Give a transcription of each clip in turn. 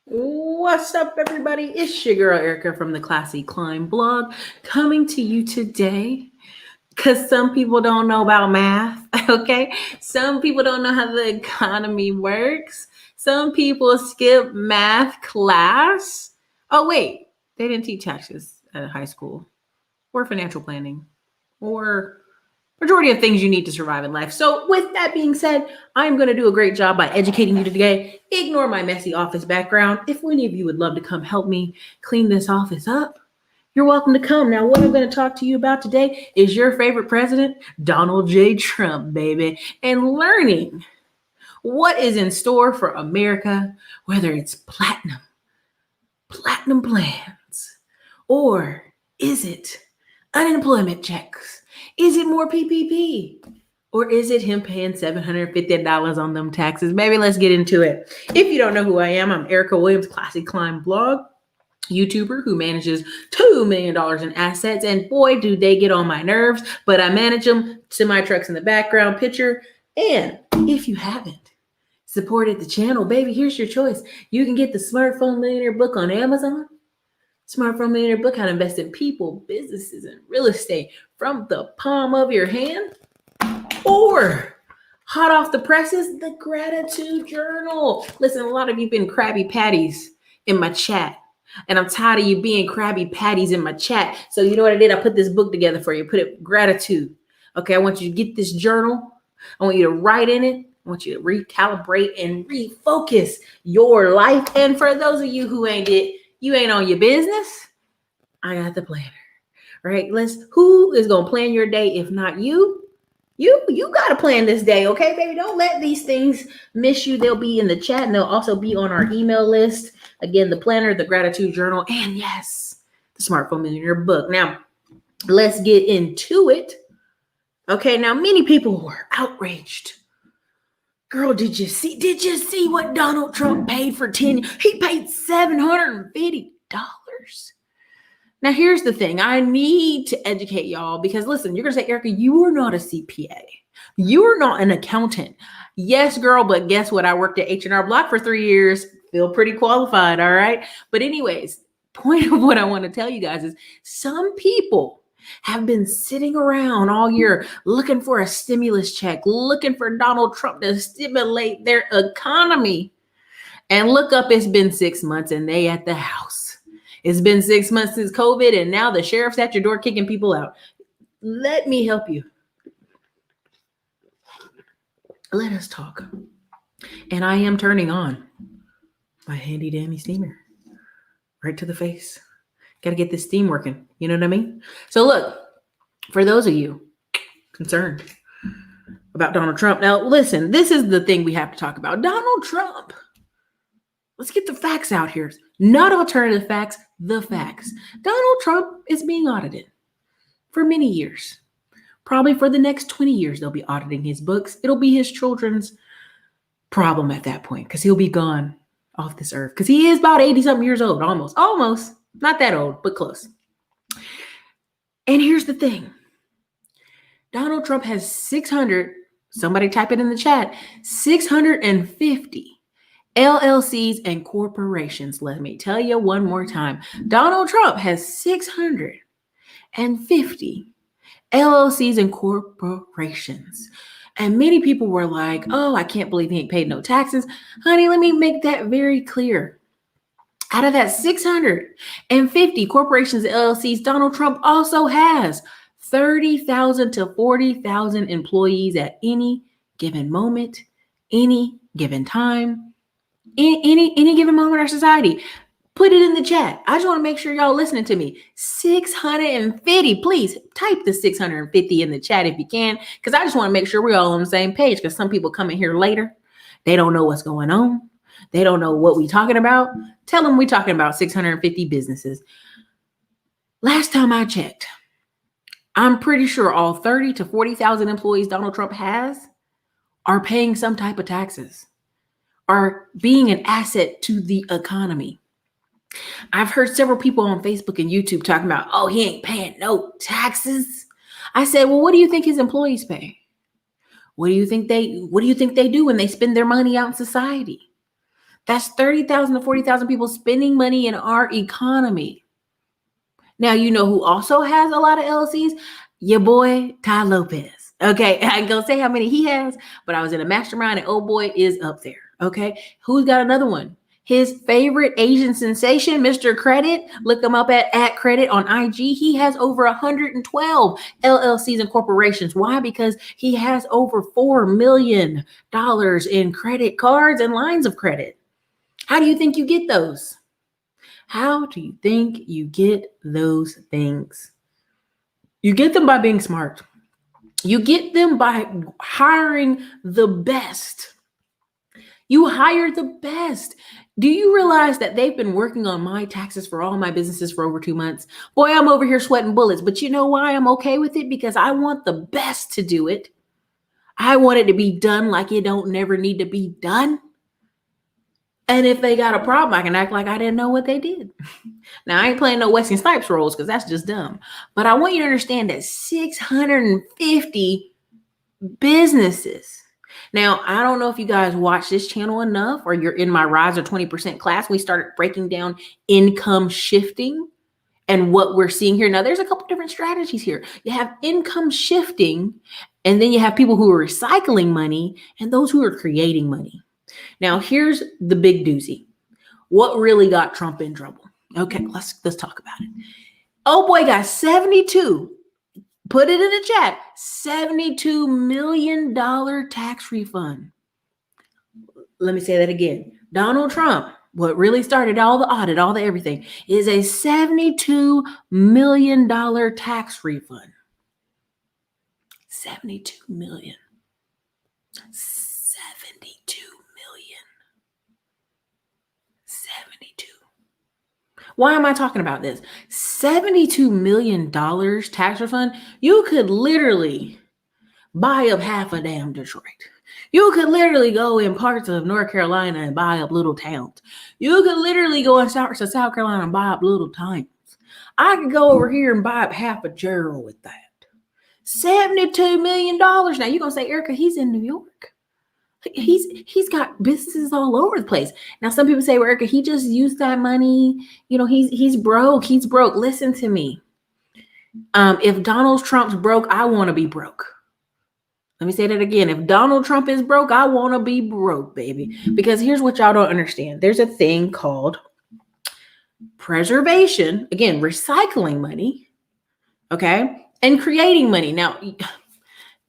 What's up, everybody? It's your girl Erica from the Classy Climb blog coming to you today because some people don't know about math, okay? Some people don't know how the economy works. Some people skip math class. Oh, wait, they didn't teach taxes at high school or financial planning or majority of things you need to survive in life. So, with that being said, I'm going to do a great job by educating you today. Ignore my messy office background. If any of you would love to come help me clean this office up, you're welcome to come. Now, what I'm going to talk to you about today is your favorite president, Donald J. Trump, baby, and learning what is in store for America, whether it's platinum plans, or is it unemployment checks? Is it more PPP? Or is it him paying $750 on them taxes? Maybe let's get into it. If you don't know who I am, I'm Erica Williams, Classic Climb blog, YouTuber who manages $2 million in assets. And boy, do they get on my nerves, but I manage them. Semi trucks in the background picture. And if you haven't supported the channel, baby, here's your choice. You can get the Smartphone Millionaire book on Amazon. Smartphone Millionaire book, how to invest in people, businesses, and real estate from the palm of your hand. Or hot off the presses, the gratitude journal. Listen, a lot of you have been Krabby Patties in my chat. And I'm tired of you being Krabby Patties in my chat. So you know what I did? I put this book together for you. Put it gratitude. Okay, I want you to get this journal. I want you to write in it. I want you to recalibrate and refocus your life. And for those of you who you ain't on your business, I got the planner. Right? Who is gonna plan your day if not you? You got to plan this day, okay, baby? Don't let these things miss you. They'll be in the chat and they'll also be on our email list. Again, the planner, the gratitude journal, and yes, the Smartphone Millionaire book. Now, let's get into it. Okay, now many people were outraged. Girl, did you see what Donald Trump paid for 10? He paid $750. Now, here's the thing. I need to educate y'all because, listen, you're going to say, Erica, you are not a CPA. You are not an accountant. Yes, girl, but guess what? I worked at H&R Block for 3 years. Feel pretty qualified, all right? But anyways, point of what I want to tell you guys is some people have been sitting around all year looking for a stimulus check, looking for Donald Trump to stimulate their economy. And look up, it's been 6 months and they at the house. It's been 6 months since COVID, and now the sheriff's at your door kicking people out. Let me help you. Let us talk. And I am turning on my handy dandy steamer right to the face. Got to get this steam working. You know what I mean? So look, for those of you concerned about Donald Trump, now listen, this is the thing we have to talk about. Donald Trump. Let's get the facts out here. Not alternative facts, the facts. Donald Trump is being audited for many years. Probably for the next 20 years, they'll be auditing his books. It'll be his children's problem at that point because he'll be gone off this earth because he is about 80-something years old, almost. Not that old, but close. And here's the thing. Donald Trump has 600, somebody type it in the chat, 650 LLCs and corporations. Let me tell you one more time. Donald Trump has 650 LLCs and corporations. And many people were like, oh, I can't believe he ain't paid no taxes. Honey, let me make that very clear. Out of that 650 corporations and LLCs, Donald Trump also has 30,000 to 40,000 employees at any given moment, any given time. Any given moment in our society. Put it in the chat. I just want to make sure y'all listening to me. 650. Please type the 650 in the chat if you can, because I just want to make sure we're all on the same page, because some people come in here later. They don't know what's going on. They don't know what we talking about. Tell them we talking about 650 businesses. Last time I checked, I'm pretty sure all 30 to 40,000 employees Donald Trump has are paying some type of taxes, are being an asset to the economy. I've heard several people on Facebook and YouTube talking about, oh, he ain't paying no taxes. I said, well, what do you think his employees pay? What do you think they do when they spend their money out in society? That's 30,000 to 40,000 people spending money in our economy. Now, you know who also has a lot of LLCs? Your boy, Ty Lopez. Okay, I ain't gonna say how many he has, but I was in a mastermind and old boy is up there. Okay, who's got another one? His favorite Asian sensation, Mr. Credit. Look him up at Credit on IG. He has over 112 LLCs and corporations. Why? Because he has over $4 million in credit cards and lines of credit. How do you think you get those? How do you think you get those things? You get them by being smart. You get them by hiring the best. You hire the best. Do you realize that they've been working on my taxes for all my businesses for over 2 months? Boy, I'm over here sweating bullets, but you know why I'm okay with it? Because I want the best to do it. I want it to be done like it don't never need to be done. And if they got a problem, I can act like I didn't know what they did. Now, I ain't playing no Wesley Snipes roles because that's just dumb. But I want you to understand that 650 businesses. Now, I don't know if you guys watch this channel enough or you're in my Rise or 20% class. We started breaking down income shifting and what we're seeing here. Now, there's a couple different strategies here. You have income shifting, and then you have people who are recycling money and those who are creating money. Now, here's the big doozy. What really got Trump in trouble? Okay, let's talk about it. Oh boy, got 72. Put it in the chat. $72 million tax refund. Let me say that again. Donald Trump, what really started all the audit, all the everything, is a $72 million tax refund. 72 million. 72 million. 72. Why am I talking about this? $72 million tax refund. You could literally buy up half a damn Detroit. You could literally go in parts of North Carolina and buy up little towns. You could literally go in South Carolina and buy up little towns. I could go over here and buy up half a Gerald with that. $72 million. Now you're going to say, Erica, he's in New York. He's got businesses all over the place. Now, some people say, well, Erica, he just used that money. You know, he's broke. He's broke. Listen to me. If Donald Trump's broke, I want to be broke. Let me say that again. If Donald Trump is broke, I want to be broke, baby. Because here's what y'all don't understand. There's a thing called preservation. Again, recycling money. Okay. And creating money. Now,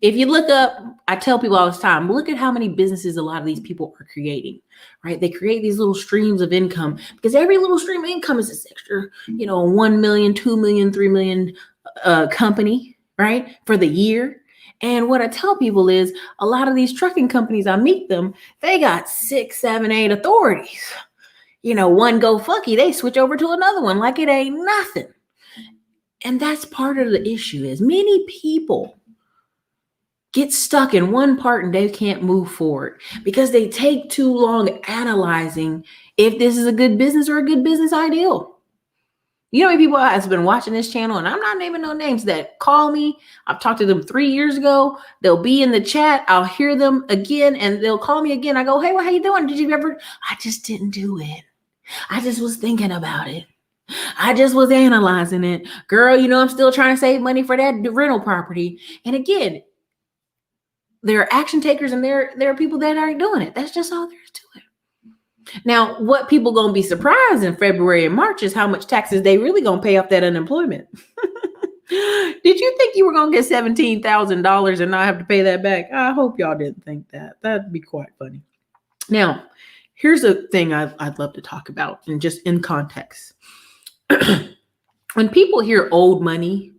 if you look up, I tell people all the time, look at how many businesses a lot of these people are creating, right? They create these little streams of income because every little stream of income is this extra, 1 million, 2 million, 3 million company, right? For the year. And what I tell people is a lot of these trucking companies, I meet them, they got 6, 7, 8 authorities. One go fucky, they switch over to another one like it ain't nothing. And that's part of the issue is many people get stuck in one part and they can't move forward because they take too long analyzing if this is a good business or a good business ideal. You know how many people have been watching this channel, and I'm not naming no names, that call me. I've talked to them 3 years ago. They'll be in the chat. I'll hear them again, and they'll call me again. I go, hey, well, how you doing? Did you ever? I just didn't do it. I just was thinking about it. I just was analyzing it. Girl, I'm still trying to save money for that rental property. And again, there are action takers and there are people that aren't doing it. That's just all there is to it. Now, what people going to be surprised in February and March is how much taxes they really going to pay off that unemployment. Did you think you were going to get $17,000 and not have to pay that back? I hope y'all didn't think that. That'd be quite funny. Now, here's a thing I'd love to talk about, and just in context. When people hear old money,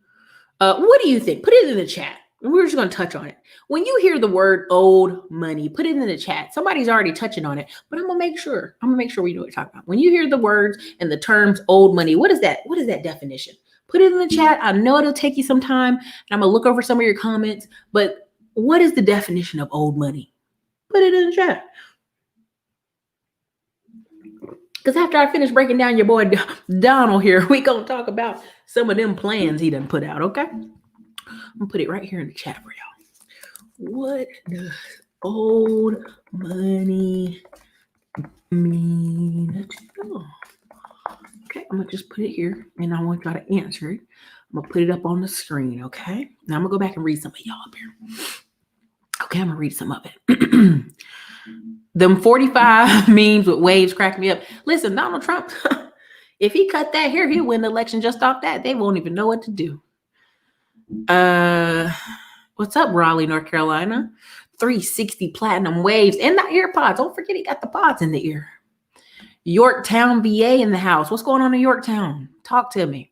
what do you think? Put it in the chat. We're just going to touch on it. When you hear the word old money, put it in the chat. Somebody's already touching on it, but I'm going to make sure we know what you're talking about. When you hear the words and the terms old money, what is that? What is that definition? Put it in the chat. I know it'll take you some time, and I'm going to look over some of your comments, but what is the definition of old money? Put it in the chat. Because after I finish breaking down your boy Donald here, we going to talk about some of them plans he done put out, okay? I'm going to put it right here in the chat for y'all. What does old money mean to know? Okay, I'm gonna just put it here and I want y'all to answer it. I'm gonna put it up on the screen, okay? Now I'm gonna go back and read some of y'all up here. Okay, I'm gonna read some of it. Them 45 memes with waves crack me up. Listen, Donald Trump, if he cut that hair, he'll win the election just off that. They won't even know what to do. What's up, Raleigh, North Carolina? 360 platinum waves and the ear pods. Don't forget he got the pods in the ear. Yorktown, VA in the house. What's going on in Yorktown? Talk to me.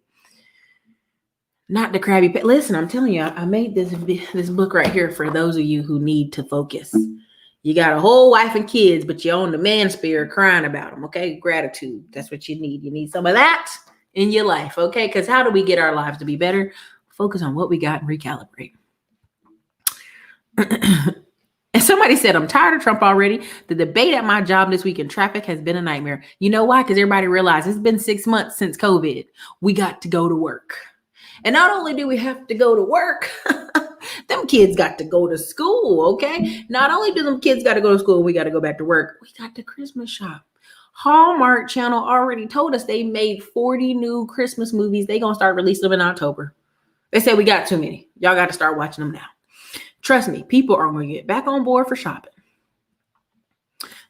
Not the crabby pet. Listen, I'm telling you, I made this book right here for those of you who need to focus. You got a whole wife and kids, but you're on the man spirit crying about them, okay? Gratitude. That's what you need. You need some of that in your life, okay? Because how do we get our lives to be better? Focus on what we got and recalibrate. And somebody said, I'm tired of Trump already. The debate at my job this week in traffic has been a nightmare. You know why? Because everybody realized it's been 6 months since COVID. We got to go to work. And not only do we have to go to work, them kids got to go to school, okay? Not only do them kids got to go to school, we got to go back to work. We got the Christmas shop. Hallmark Channel already told us they made 40 new Christmas movies. They going to start releasing them in October. They said we got too many. Y'all got to start watching them now. Trust me, people are going to get back on board for shopping.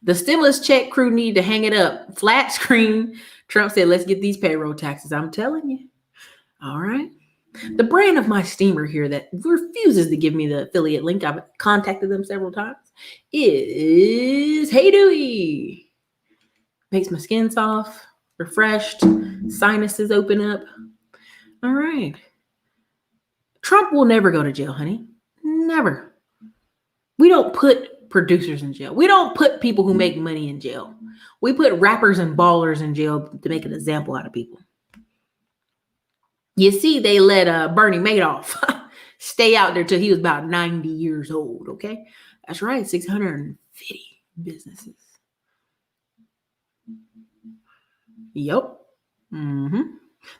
The stimulus check crew need to hang it up. Flat screen. Trump said, let's get these payroll taxes. I'm telling you. All right. The brand of my steamer here that refuses to give me the affiliate link, I've contacted them several times, is Hey Dewey. Makes my skin soft, refreshed, sinuses open up. All right. Trump will never go to jail, honey. Never. We don't put producers in jail. We don't put people who make money in jail. We put rappers and ballers in jail to make an example out of people. You see, they let Bernie Madoff stay out there till he was about 90 years old, okay? That's right, 650 businesses. Yep. Mm-hmm.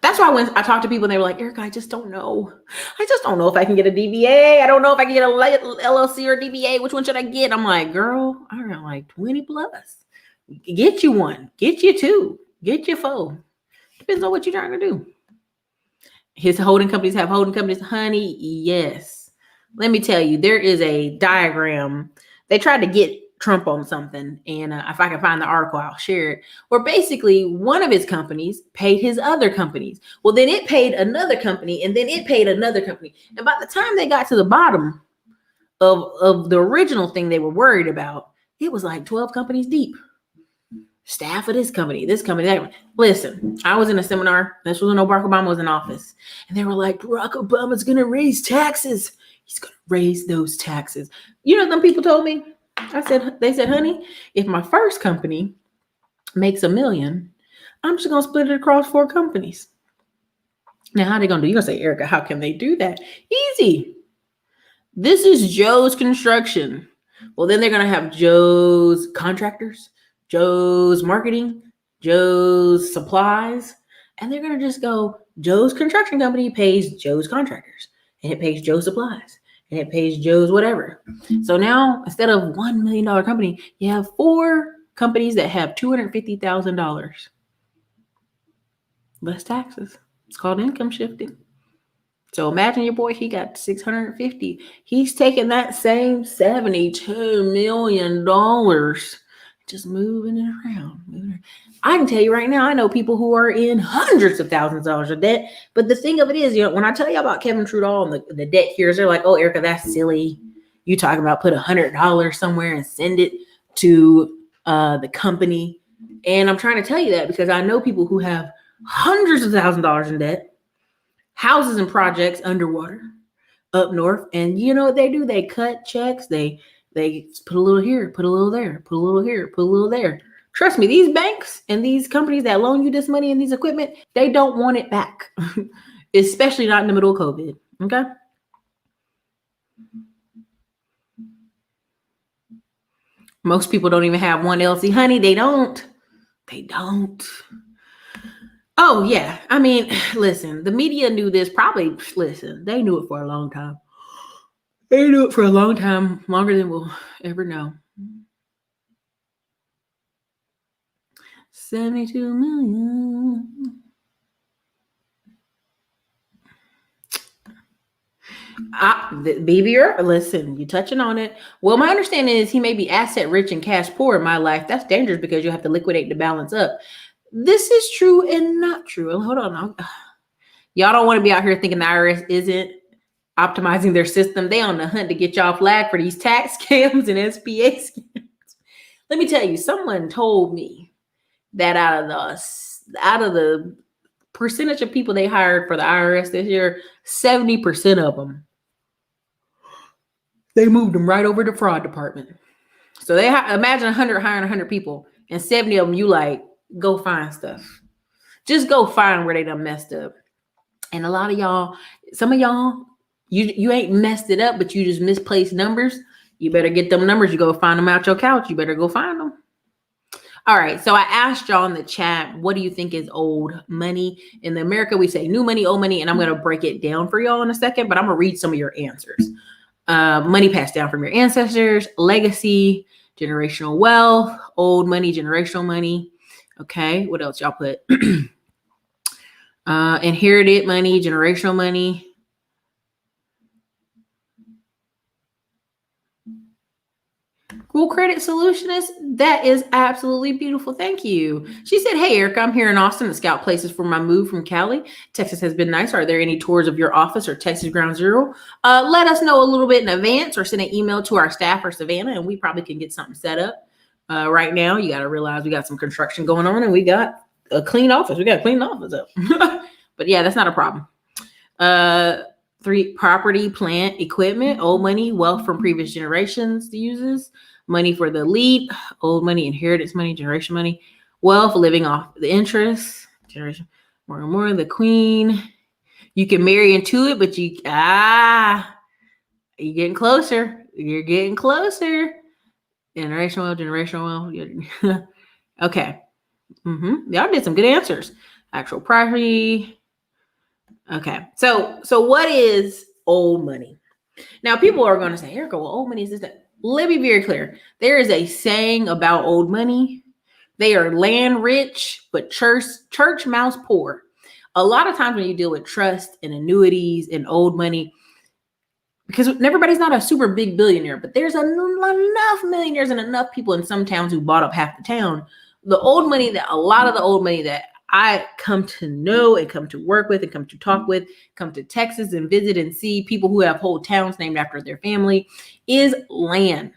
That's why when I talk to people, they were like, Erica, I just don't know. I just don't know if I can get a DBA. I don't know if I can get a LLC or DBA. Which one should I get? I'm like, girl, I got like 20 plus. Get you one. Get you two. Get you four. Depends on what you're trying to do. His holding companies have holding companies. Honey, yes. Let me tell you, there is a diagram. They tried to get Trump on something, and if I can find the article, I'll share it, where basically one of his companies paid his other companies. Well, then it paid another company, and then it paid another company. And by the time they got to the bottom of the original thing they were worried about, it was like 12 companies deep. Staff of this company, that company. Listen, I was in a seminar. This was when Barack Obama was in office. And they were like, Barack Obama's going to raise taxes. He's going to raise those taxes. You know what them people told me? They said, honey, if my first company makes $1 million, I'm just going to split it across 4 companies. Now, how are they going to do? You're going to say, Erica, how can they do that? Easy. This is Joe's Construction. Well, then they're going to have Joe's Contractors, Joe's Marketing, Joe's Supplies, and they're going to just go, Joe's Construction Company pays Joe's Contractors, and it pays Joe's Supplies, and it pays Joe's whatever. So now, instead of $1 million company, you have 4 companies that have $250,000 less taxes. It's called income shifting. So imagine your boy, he got 650. He's taking that same $72 million, just moving it around. I can tell you right now, I know people who are in hundreds of thousands of dollars of debt. But the thing of it is, when I tell you about Kevin Trudeau and the debt here, they're like, oh, Erica, that's silly. You talking about put $100 somewhere and send it to the company. And I'm trying to tell you that because I know people who have hundreds of thousands of dollars in debt, houses and projects underwater up north. And you know what they do? They cut checks. They put a little here, put a little there, put a little here, put a little there. Trust me, these banks and these companies that loan you this money and these equipment, they don't want it back, especially not in the middle of COVID. Okay. Most people don't even have one LC. Honey, they don't. Oh, yeah. I mean, listen, the media knew this probably. Listen, they knew it for a long time. They knew it for a long time, longer than we'll ever know. 72 million. BB, listen, you touching on it. Well, my understanding is he may be asset rich and cash poor in my life. That's dangerous because you have to liquidate the balance up. This is true and not true. Hold on. Y'all don't want to be out here thinking the IRS isn't optimizing their system. They on the hunt to get y'all flagged for these tax scams and SBA scams. Let me tell you, someone told me that out of the percentage of people they hired for the IRS this year, 70% of them, they moved them right over to fraud department. So they imagine 100 hiring 100 people, and 70 of them, you like, go find stuff. Just go find where they done messed up. And a lot of y'all, some of y'all, you ain't messed it up, but you just misplaced numbers. You better get them numbers. You go find them out your couch. You better go find them. All right. So I asked y'all in the chat, what do you think is old money? In America, we say new money, old money, and I'm going to break it down for y'all in a second, but I'm going to read some of your answers. Money passed down from your ancestors, legacy, generational wealth, old money, generational money. Okay. What else y'all put? Inherited money, generational money. Cool credit solutionist. That is absolutely beautiful. Thank you. She said, hey, Erica, I'm here in Austin to scout places for my move from Cali. Texas has been nice. Are there any tours of your office or Texas Ground Zero? Let us know a little bit in advance or send an email to our staff or Savannah, and we probably can get something set up. Right now, you got to realize we got some construction going on and we got a clean office. We got to clean the office up. But yeah, that's not a problem. 3, property, plant, equipment, old money, wealth from previous generations uses. Money for the elite, old money, inheritance money, generation money, wealth, living off the interest, generation, more and more, the queen. You can marry into it, but you're getting closer. You're getting closer. Generational wealth. Okay. Y'all did some good answers. Actual property. Okay. So what is old money? Now, people are going to say, Erica, well, old money is this, that. Let me be very clear. There is a saying about old money. They are land rich, but church mouse poor. A lot of times when you deal with trust and annuities and old money, because everybody's not a super big billionaire, but there's enough millionaires and enough people in some towns who bought up half the town. A lot of the old money that I come to know and come to work with and come to talk with, come to Texas and visit and see people who have whole towns named after their family, is land.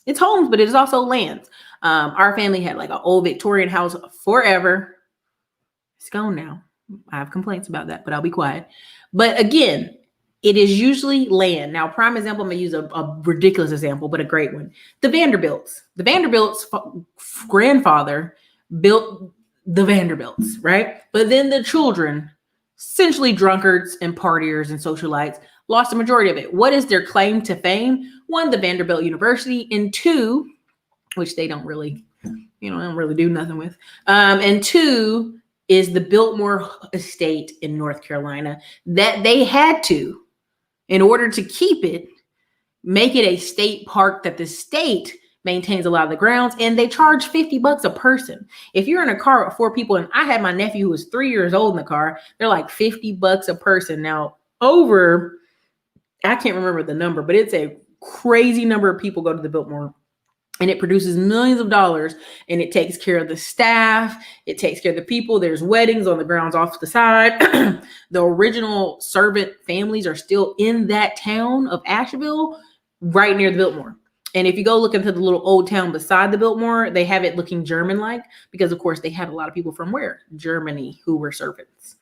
It's homes, but it is also lands. Our family had like an old Victorian house forever. It's gone now. I have complaints about that, but I'll be quiet. But again, it is usually land. Now, prime example, I'm going to use a ridiculous example, but a great one. The Vanderbilts. The Vanderbilts' grandfather built the Vanderbilts, right? But then the children, essentially drunkards and partiers and socialites, lost the majority of it. What is their claim to fame? 1, the Vanderbilt University, and 2, which they don't really do nothing with. And 2 is the Biltmore estate in North Carolina that they had to, in order to keep it, make it a state park that the state maintains a lot of the grounds, and they charge $50 a person. If you're in a car with 4 people, and I had my nephew who was 3 years old in the car, they're like $50 a person. Now, I can't remember the number, but it's a crazy number of people go to the Biltmore, and it produces millions of dollars, and it takes care of the staff. It takes care of the people. There's weddings on the grounds off to the side. The original servant families are still in that town of Asheville, right near the Biltmore. And if you go look into the little old town beside the Biltmore, they have it looking German-like because, of course, they had a lot of people from where? Germany who were servants.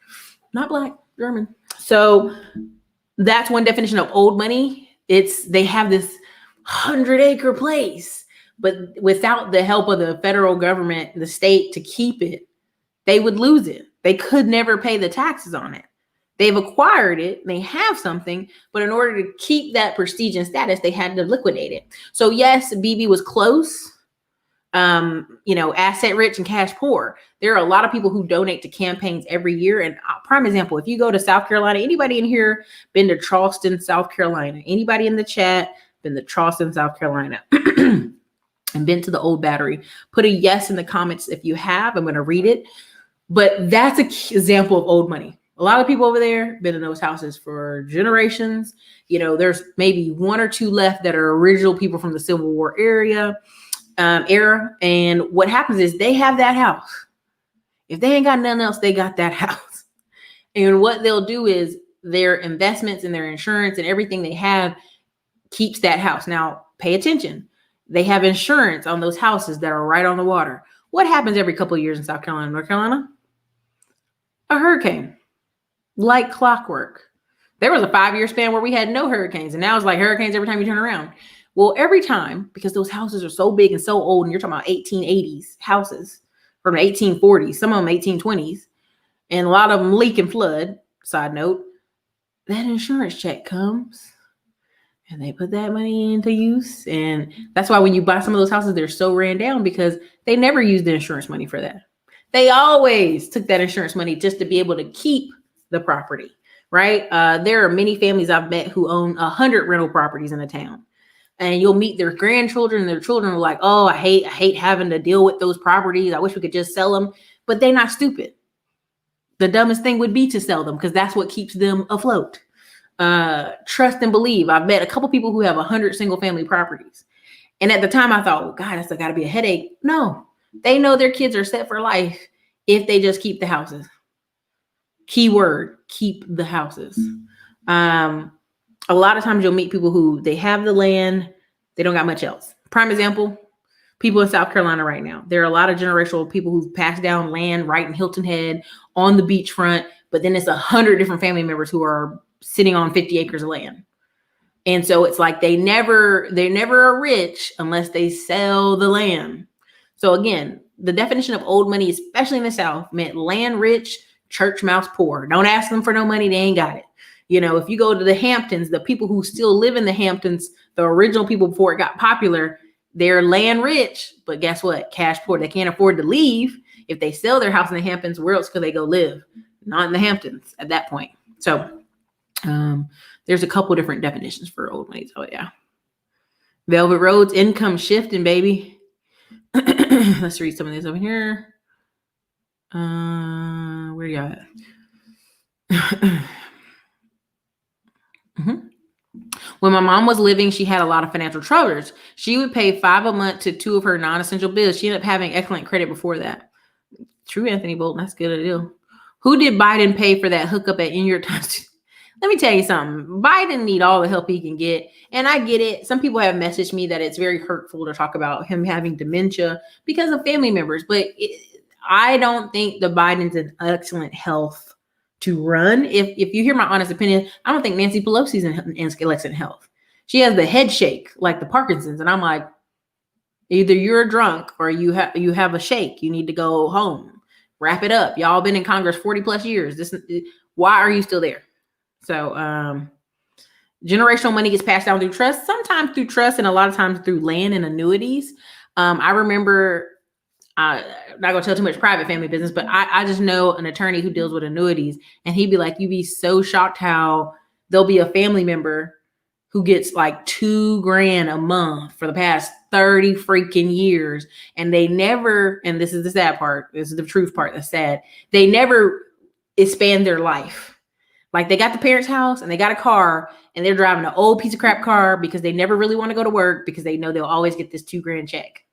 Not black, German. So that's one definition of old money. They have this 100-acre place, but without the help of the federal government, the state, to keep it, they would lose it. They could never pay the taxes on it. They've acquired it, they have something, but in order to keep that prestige and status, they had to liquidate it. So yes, BB was close, asset rich and cash poor. There are a lot of people who donate to campaigns every year. And prime example, if you go to South Carolina, anybody in here been to Charleston, South Carolina? Anybody in the chat been to Charleston, South Carolina? and been to the old Battery. Put a yes in the comments if you have. I'm going to read it. But that's an example of old money. A lot of people over there been in those houses for generations. There's maybe one or two left that are original people from the Civil War era. And what happens is they have that house. If they ain't got nothing else, they got that house. And what they'll do is their investments and their insurance and everything they have keeps that house. Now, pay attention. They have insurance on those houses that are right on the water. What happens every couple of years in South Carolina, North Carolina? A hurricane, like clockwork. There was a 5-year span where we had no hurricanes, and now it's like hurricanes every time you turn around. Well, every time, because those houses are so big and so old, and you're talking about 1880s houses from the 1840s, some of them 1820s, and a lot of them leak and flood, side note, that insurance check comes and they put that money into use. And that's why when you buy some of those houses, they're so ran down because they never used the insurance money for that. They always took that insurance money just to be able to keep the property, right? There are many families I've met who own 100 rental properties in a town. And you'll meet their grandchildren, and their children are like, oh, I hate having to deal with those properties. I wish we could just sell them. But they're not stupid. The dumbest thing would be to sell them because that's what keeps them afloat. Trust and believe. I've met a couple people who have 100 single family properties. And at the time I thought, well, God, that's got to be a headache. No, they know their kids are set for life if they just keep the houses. Keyword, keep the houses. A lot of times you'll meet people who they have the land, they don't got much else. Prime example, people in South Carolina right now. There are a lot of generational people who've passed down land right in Hilton Head on the beachfront, but then it's 100 different family members who are sitting on 50 acres of land. And so it's like they never are rich unless they sell the land. So again, the definition of old money, especially in the South, meant land rich, church mouse poor. Don't ask them for no money, they ain't got it. If you go to the Hamptons, the people who still live in the Hamptons, the original people before it got popular, they're land rich, but guess what? Cash poor. They can't afford to leave. If they sell their house in the Hamptons, where else could they go live? Not in the Hamptons at that point. So there's a couple different definitions for old money. Oh yeah. Velvet Roads, income shifting, baby. Let's read some of this over here. Where you at? Mm-hmm. When my mom was living, she had a lot of financial troubles. She would pay $5 a month to 2 of her non-essential bills. She ended up having excellent credit before that. True, Anthony Bolton. That's good a deal. Who did Biden pay for that hookup at In Your Time? Let me tell you something. Biden need all the help he can get. And I get it. Some people have messaged me that it's very hurtful to talk about him having dementia because of family members. But I don't think the Biden's in excellent health to run. If you hear my honest opinion, I don't think Nancy Pelosi's in excellent health. She has the head shake like the Parkinson's. And I'm like, either you're a drunk or you have a shake. You need to go home. Wrap it up. Y'all been in Congress 40 plus years. Why are you still there? So generational money gets passed down through trust, sometimes through trust and a lot of times through land and annuities. I remember, I'm not going to tell too much private family business, but I just know an attorney who deals with annuities, and he'd be like, you'd be so shocked how there'll be a family member who gets like $2,000 a month for the past 30 freaking years. And they never, and this is the sad part, this is the truth part that's sad, they never expand their life. Like they got the parents' house and they got a car and they're driving an old piece of crap car because they never really want to go to work because they know they'll always get this $2,000 check.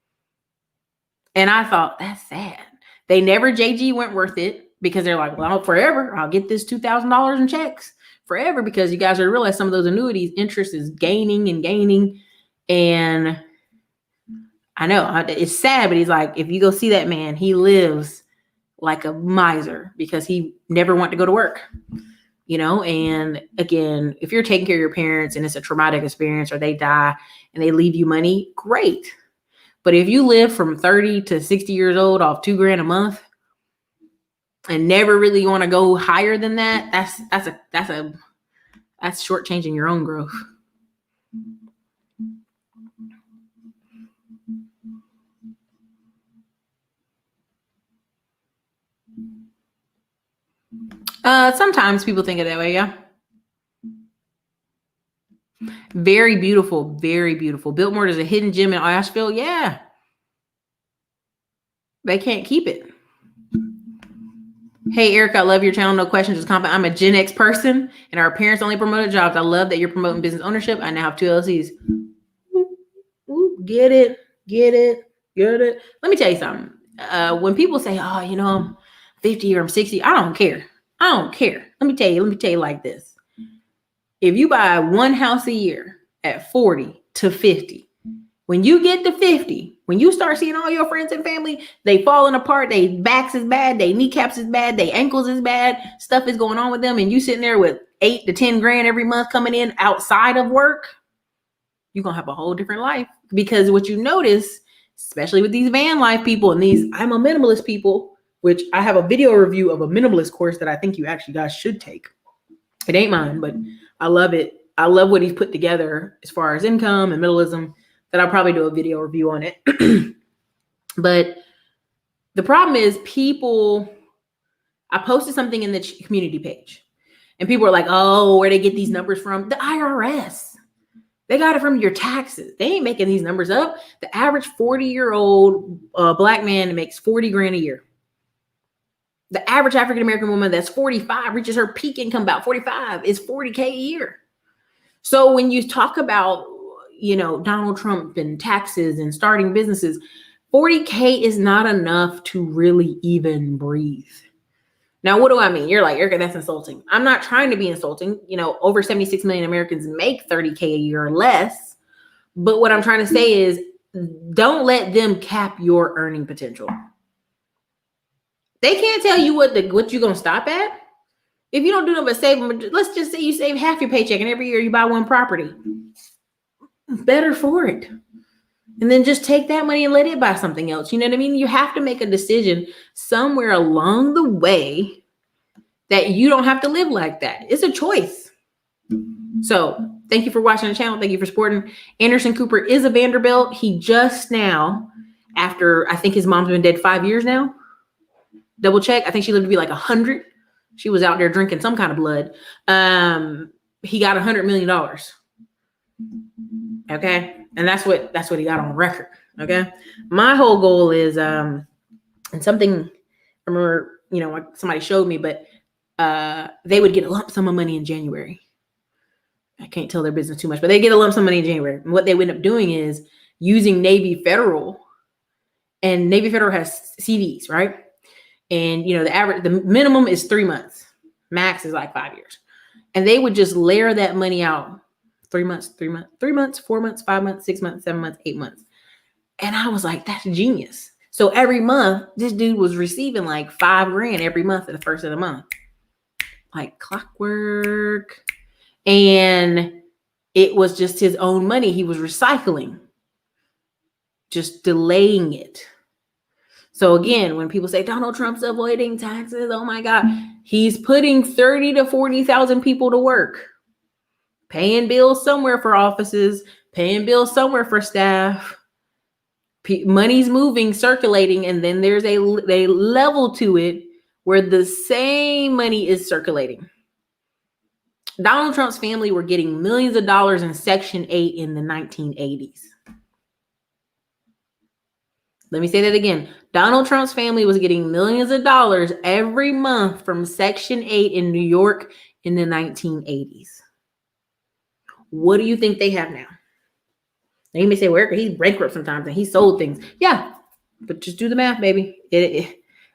And I thought, that's sad. They never JG Wentworth it because they're like, well, forever, I'll get this $2,000 in checks forever, because you guys are realize some of those annuities interest is gaining and gaining. And I know it's sad, but he's like, if you go see that man, he lives like a miser because he never wanted to go to work. And again, if you're taking care of your parents and it's a traumatic experience or they die and they leave you money, great. But if you live from 30 to 60 years old off $2,000 a month and never really want to go higher than that, that's shortchanging your own growth. Sometimes people think of it that way, yeah. Very beautiful, very beautiful. Biltmore is a hidden gem in Asheville, yeah. They can't keep it. Hey, Eric, I love your channel. No questions, just comment. I'm a Gen X person, and our parents only promoted jobs. I love that you're promoting business ownership. I now have 2 LLCs. Get it. Let me tell you something. When people say, oh, I'm 50 or I'm 60, I don't care. Let me tell you like this. If you buy one house a year at 40 to 50, when you get to 50, when you start seeing all your friends and family, they falling apart, they backs is bad, they kneecaps is bad, they ankles is bad, stuff is going on with them, and you sitting there with 8 to 10 grand every month coming in outside of work, you're going to have a whole different life. Because what you notice, especially with these van life people and these I'm a minimalist people, which I have a video review of a minimalist course that I think you actually guys should take. It ain't mine, but I love it. I love what he's put together as far as income and minimalism, that I'll probably do a video review on it. But the problem is I posted something in the community page and people are like, oh, where they get these numbers from? The IRS. They got it from your taxes. They ain't making these numbers up. The average 40-year-old black man makes 40 grand a year. The average African-American woman that's 45 reaches her peak income about 45 is 40K a year. So when you talk about, Donald Trump and taxes and starting businesses, 40K is not enough to really even breathe. Now, what do I mean? You're like, Erica, that's insulting. I'm not trying to be insulting. Over 76 million Americans make 30K a year or less. But what I'm trying to say is don't let them cap your earning potential. They can't tell you what you're going to stop at. If you don't do nothing but save, let's just say you save half your paycheck and every year you buy one property. Better for it. And then just take that money and let it buy something else. You know what I mean? You have to make a decision somewhere along the way that you don't have to live like that. It's a choice. So thank you for watching the channel. Thank you for supporting. Anderson Cooper is a Vanderbilt. He just now, after I think his mom's been dead 5 years now, double check. I think she lived to be like 100. She was out there drinking some kind of blood. He got $100 million. Okay. And that's what he got on record. Okay. My whole goal is, and something I remember, somebody showed me, but they would get a lump sum of money in January. I can't tell their business too much, but they get a lump sum of money in January. And what they end up doing is using Navy Federal, and Navy Federal has CDs, right? And the minimum is 3 months. Max is like 5 years. And they would just layer that money out 3 months, 4 months, 5 months, 6 months, 7 months, 8 months. And I was like, that's genius. So every month, this dude was receiving like 5 grand every month at the first of the month. Like clockwork. And it was just his own money. He was recycling, just delaying it. So again, when people say Donald Trump's avoiding taxes, oh my God, he's putting 30 to 40,000 people to work, paying bills somewhere for offices, paying bills somewhere for staff. Money's moving, circulating, and then there's a level to it where the same money is circulating. Donald Trump's family were getting millions of dollars in Section 8 in the 1980s. Let me say that again. Donald Trump's family was getting millions of dollars every month from Section 8 in New York in the 1980s. What do you think they have now? And you may say, well, he's bankrupt sometimes and he sold things. Yeah, but just do the math, baby.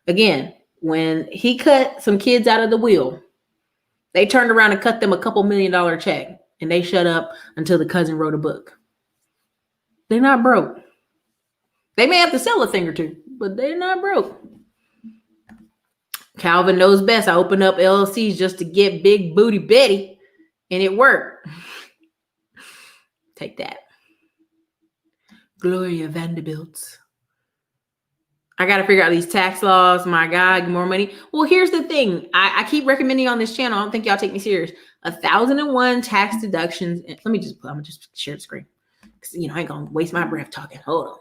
Again, when he cut some kids out of the wheel, they turned around and cut them a $2 million check, and they shut up until the cousin wrote a book. They're not broke. They may have to sell a thing or two, but they're not broke. Calvin knows best. I opened up LLCs just to get big booty Betty, and it worked. Take that. Gloria Vanderbilt. I got to figure out these tax laws. My God, more money. Well, here's the thing. I keep recommending on this channel. I don't think y'all take me serious. 1,001 tax deductions. I'm gonna just share the screen. Because, I ain't going to waste my breath talking. Hold on.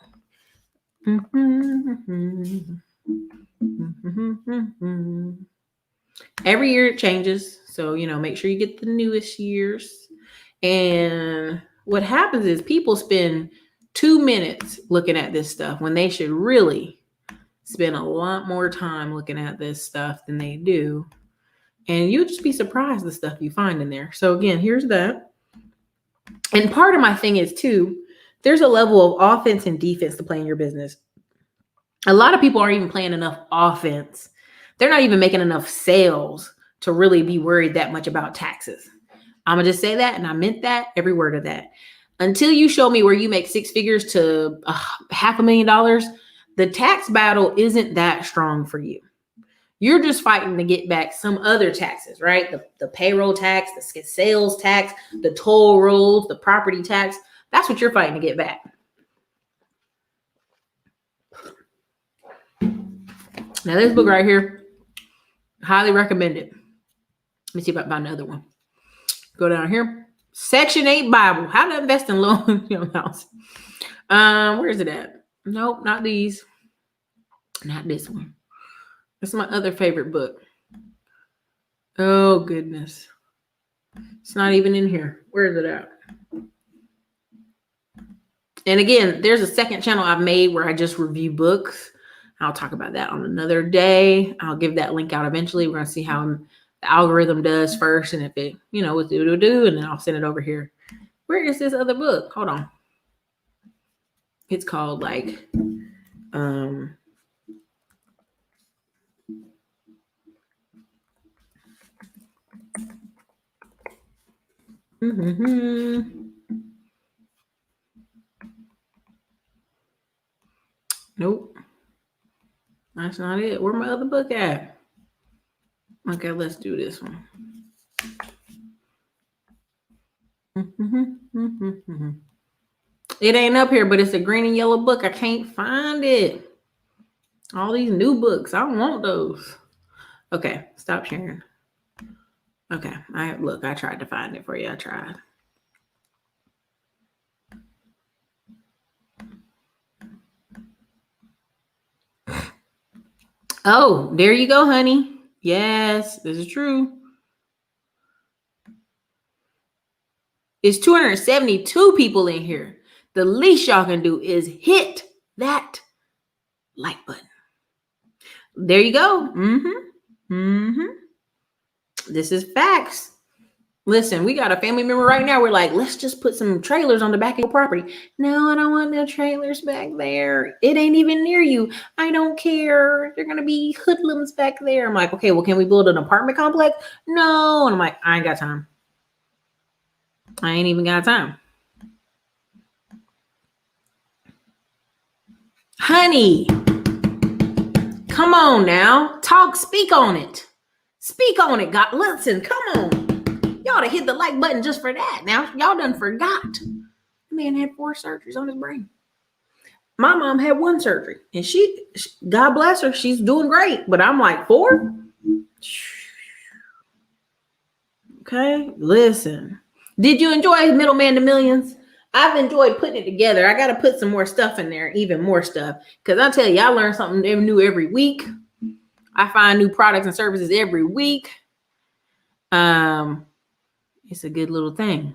Every year it changes. So, make sure you get the newest years. And what happens is people spend 2 minutes looking at this stuff when they should really spend a lot more time looking at this stuff than they do. And you'll just be surprised the stuff you find in there. So again, here's that. And part of my thing is too, there's a level of offense and defense to play in your business. A lot of people aren't even playing enough offense. They're not even making enough sales to really be worried that much about taxes. I'm going to just say that, and I meant that, every word of that. Until you show me where you make six figures to $500,000, the tax battle isn't that strong for you. You're just fighting to get back some other taxes, right? The payroll tax, the sales tax, the toll roads, the property tax. That's what you're fighting to get back. Now, this book right here, highly recommend it. Let me see if I can find another one. Go down here. Section 8 Bible. How to invest in low income house. Where is it at? Nope, not these. Not this one. That's my other favorite book. Oh, goodness. It's not even in here. Where is it at? And again, there's a second channel I've made where I just review books. I'll talk about that on another day. I'll give that link out eventually. We're going to see how the algorithm does first. And if it, what do, and then I'll send it over here. Where is this other book? Hold on. It's called Nope. That's not it. Where my other book at? Okay, let's do this one. It ain't up here, but it's a green and yellow book. I can't find it. All these new books. I don't want those. Okay, stop sharing. Okay, I tried to find it for you. I tried. Oh, there you go, honey. Yes, this is true. It's 272 people in here. The least y'all can do is hit that like button. There you go. This is facts. Listen, we got a family member right now. We're like, let's just put some trailers on the back of your property. No, I don't want no trailers back there. It ain't even near you. I don't care. They're going to be hoodlums back there. I'm like, okay, well, can we build an apartment complex? No. And I'm like, I ain't got time. I ain't even got time. Honey, come on now. Speak on it. Speak on it. God, listen, come on. Y'all to hit the like button just for that. Now, y'all done forgot. The man had 4 surgeries on his brain. My mom had 1 surgery. And she, God bless her, she's doing great. But I'm like, 4? Okay, listen. Did you enjoy Middleman to Millions? I've enjoyed putting it together. I got to put some more stuff in there, even more stuff. Because I'll tell you, I learn something new every week. I find new products and services every week. It's a good little thing.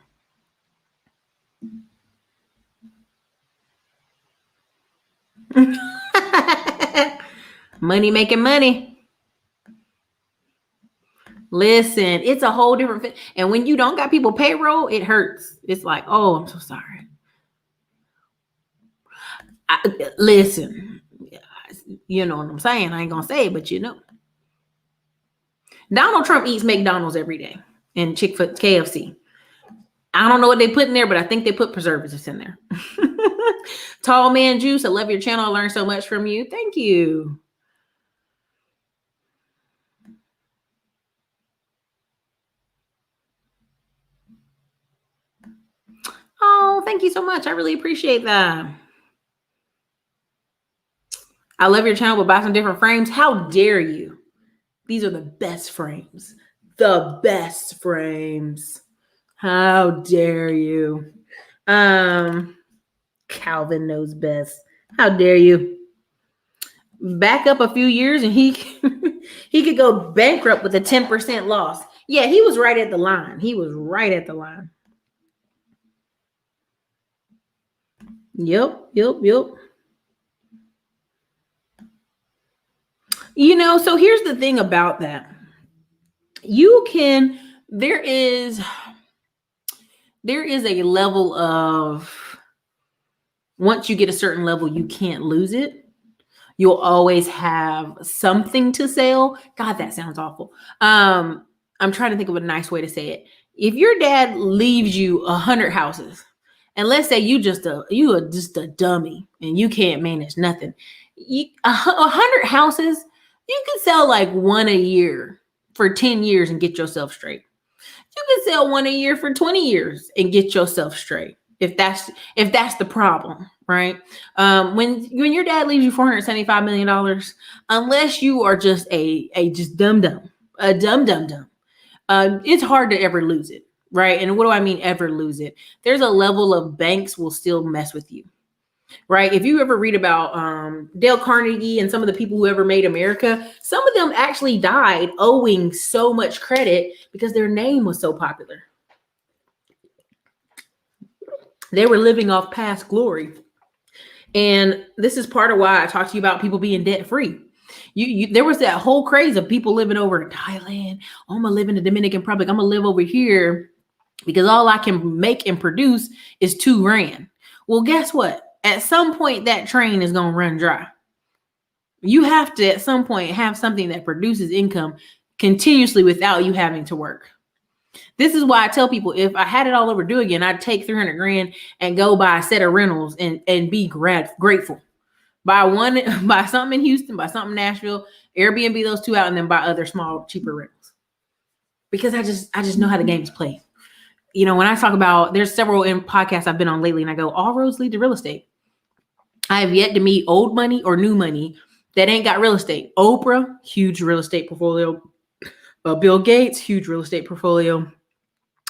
Money making money. Listen, it's a whole different thing. And when you don't got people payroll, it hurts. It's like, oh, I'm so sorry. Listen, you know what I'm saying? I ain't going to say it, but you know. Donald Trump eats McDonald's every day and KFC. I don't know what they put in there, but I think they put preservatives in there. Tall Man Juice, I love your channel. I learned so much from you. Thank you. Oh, thank you so much. I really appreciate that. I love your channel, but buy some different frames. How dare you? These are the best frames. The best frames. How dare you? Calvin knows best. How dare you? Back up a few years and he could go bankrupt with a 10% loss. Yeah, he was right at the line. He was right at the line. Yep. So here's the thing about that. There is a level of, once you get a certain level, you can't lose it. You'll always have something to sell. God, that sounds awful. I'm trying to think of a nice way to say it. If your dad leaves you 100 houses, and let's say you are just a dummy and you can't manage nothing, 100 houses, you can sell like one a year for 10 years and get yourself straight. You can sell one a year for 20 years and get yourself straight. If that's the problem, right? When your dad leaves you $475 million, unless you are just a just dumb, it's hard to ever lose it, right? And what do I mean ever lose it? There's a level of banks will still mess with you, right? If you ever read about Dale Carnegie and some of the people who ever made America, some of them actually died owing so much credit because their name was so popular. They were living off past glory. And this is part of why I talked to you about people being debt free. There was that whole craze of people living over in Thailand. Oh, I'm gonna live in the Dominican Republic. I'm gonna live over here because all I can make and produce is $2,000. Well, guess what? At some point, that train is gonna run dry. You have to, at some point, have something that produces income continuously without you having to work. This is why I tell people, if I had it all over do again, I'd take 300 grand and go buy a set of rentals and be grateful. Buy something in Houston, buy something in Nashville, Airbnb those two out, and then buy other small, cheaper rentals. Because I just know how the game's played. When I talk about, there's several podcasts I've been on lately, and I go, all roads lead to real estate. I have yet to meet old money or new money that ain't got real estate. Oprah, huge real estate portfolio. Bill Gates, huge real estate portfolio.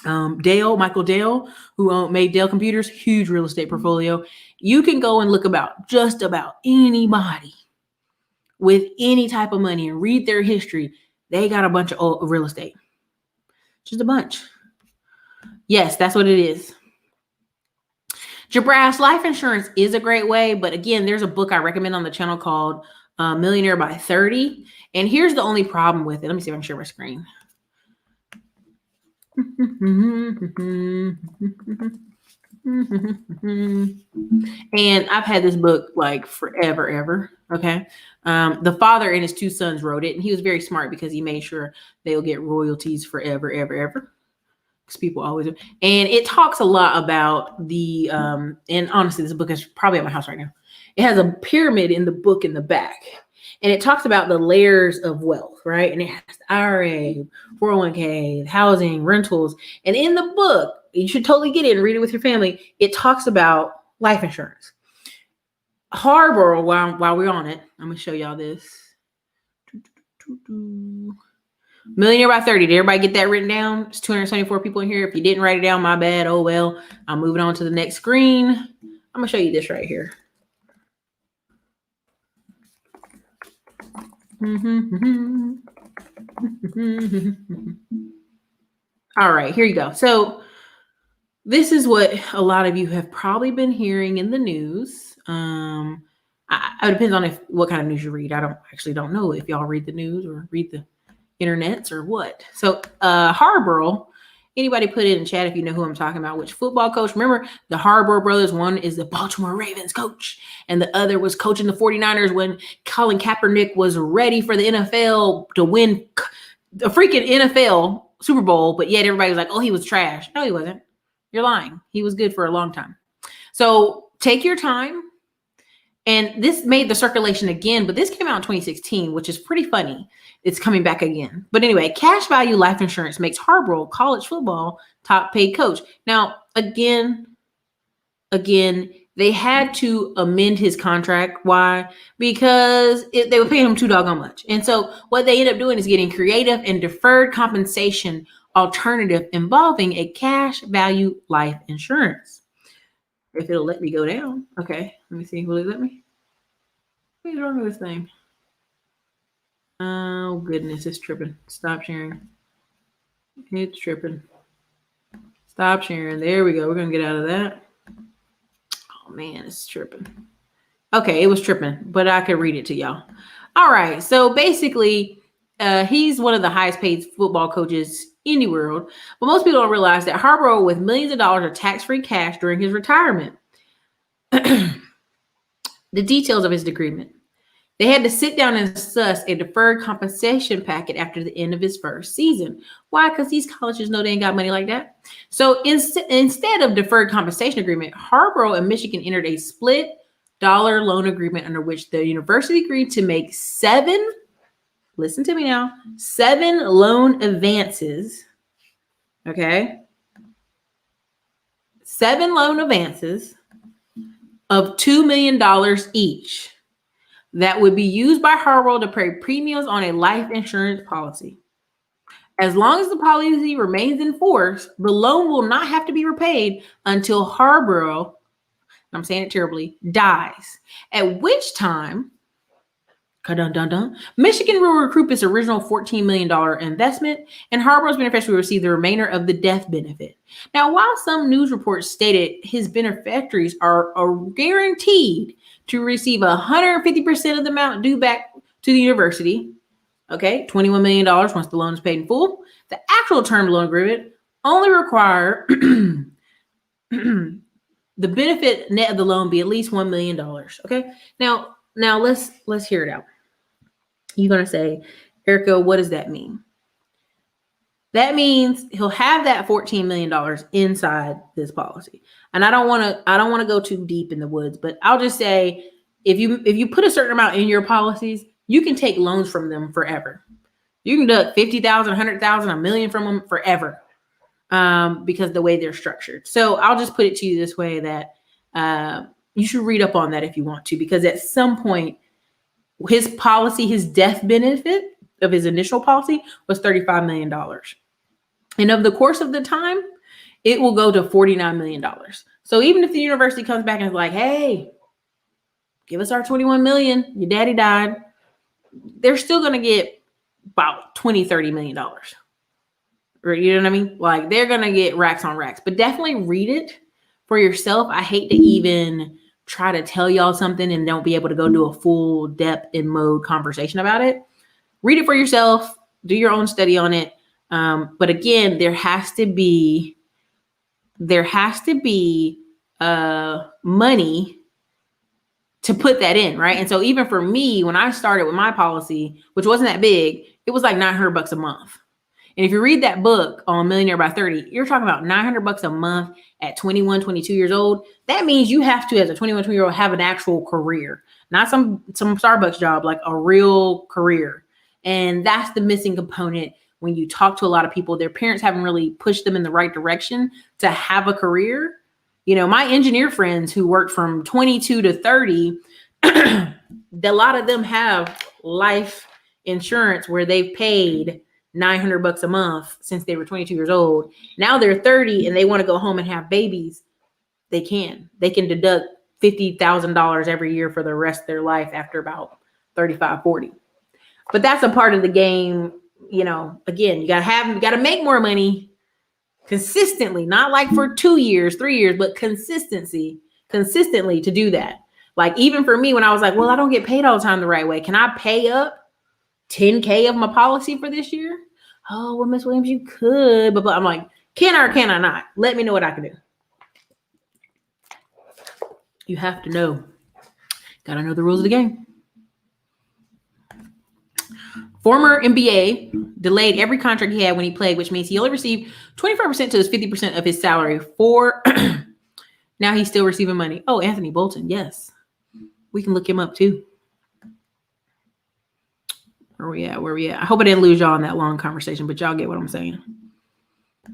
Michael Dell, who made Dell Computers, huge real estate portfolio. You can go and look about just about anybody with any type of money and read their history. They got a bunch of real estate. Just a bunch. Yes, that's what it is. Jabrash, life insurance is a great way, but again, there's a book I recommend on the channel called Millionaire by 30. And here's the only problem with it. Let me see if I can share my screen. And I've had this book like forever, ever. Okay. The father and his two sons wrote it, and he was very smart because he made sure they'll get royalties forever, ever. Because people always do. And it talks a lot about the and honestly, this book is probably at my house right now. It has a pyramid in the book in the back. And it talks about the layers of wealth, right? And it has IRA, 401k, housing, rentals. And in the book, you should totally get it and read it with your family. It talks about life insurance. Harborough, while we're on it, I'm going to show y'all this. Millionaire by 30. Did everybody get that written down? There's 274 people in here. If you didn't write it down, my bad. Oh, well. I'm moving on to the next screen. I'm going to show you this right here. All right, here you go. So this is what a lot of you have probably been hearing in the news. It depends on what kind of news you read. I don't know if y'all read the news or read the internets or what. So Harborough, anybody put it in chat if you know who I'm talking about, which football coach. Remember the Harborough brothers, one is the Baltimore Ravens coach and the other was coaching the 49ers when Colin Kaepernick was ready for the NFL to win a freaking NFL Super Bowl, but yet everybody was like, oh, he was trash. No, he wasn't. You're lying. He was good for a long time. So take your time. And this made the circulation again, but this came out in 2016, which is pretty funny. It's coming back again. But anyway, cash value life insurance makes Harborough college football top paid coach. Now, again, they had to amend his contract. Why? Because they were paying him too doggone much. And so what they end up doing is getting creative and deferred compensation alternative involving a cash value life insurance. If it'll let me go down. Okay, let me see. Will it let me? What's wrong with this thing? Oh, goodness, it's tripping. Stop sharing. It's tripping. Stop sharing. There we go. We're going to get out of that. Oh, man, it's tripping. Okay, it was tripping, but I could read it to y'all. All right. So basically, he's one of the highest paid football coaches in the world. But most people don't realize that Harbaugh with millions of dollars of tax-free cash during his retirement. The details of his agreement. They had to sit down and discuss a deferred compensation packet after the end of his first season. Why? Because these colleges know they ain't got money like that. So instead of deferred compensation agreement, Harbaugh and Michigan entered a split dollar loan agreement under which the university agreed to make listen to me now, 7 loan advances. Okay. 7 loan advances of $2 million each that would be used by Harbaugh to pay premiums on a life insurance policy. As long as the policy remains in force, the loan will not have to be repaid until Harbaugh, I'm saying it terribly, dies. At which time, Michigan will recoup its original $14 million investment, and Harbaugh's beneficiary will receive the remainder of the death benefit. Now, while some news reports stated his beneficiaries are guaranteed to receive 150% of the amount due back to the university, okay, $21 million once the loan is paid in full, the actual term loan agreement only require the benefit net of the loan be at least $1 million. Okay, now let's hear it out. You're going to say, Erica, what does that mean? That means he'll have that $14 million inside this policy. And I don't want to go too deep in the woods, but I'll just say, if you put a certain amount in your policies, you can take loans from them forever. You can deduct $50,000, $100,000, $1 million from them forever, because the way they're structured. So I'll just put it to you this way, that you should read up on that if you want to, because at some point, his policy, his death benefit of his initial policy was $35 million. And over the course of the time, it will go to $49 million. So even if the university comes back and is like, hey, give us our $21 million, your daddy died, they're still going to get about $20, $30 million. You know what I mean? Like, they're going to get racks on racks, but definitely read it for yourself. I hate to even try to tell y'all something and don't be able to go do a full depth and mode conversation about it. Read it for yourself, do your own study on it. But again, there has to be money to put that in, right? And so even for me, when I started with my policy, which wasn't that big, it was like $900 a month. And if you read that book on Millionaire by 30, you're talking about $900 a month at 21, 22 years old. That means you have to, as a 21, 22-year-old, have an actual career, not some Starbucks job, like a real career. And that's the missing component when you talk to a lot of people. Their parents haven't really pushed them in the right direction to have a career. You know, my engineer friends who work from 22 to 30, a lot of them have life insurance where they've paid $900 a month since they were 22 years old. Now they're 30 and they want to go home and have babies. They can deduct $50,000 every year for the rest of their life after about 35, 40. But that's a part of the game. You know, again, you got to make more money consistently, not like for 2 years, 3 years, but consistently to do that. Like, even for me, when I was like, well, I don't get paid all the time the right way. Can I pay up $10K of my policy for this year? Oh, well, Miss Williams, you could, but I'm like, can I or can I not? Let me know what I can do. You have to know. Got to know the rules of the game. Former NBA delayed every contract he had when he played, which means he only received 25% to his 50% of his salary for now he's still receiving money. Oh, Anthony Bolton. Yes. We can look him up too. Where we at? I hope I didn't lose y'all in that long conversation, but y'all get what I'm saying.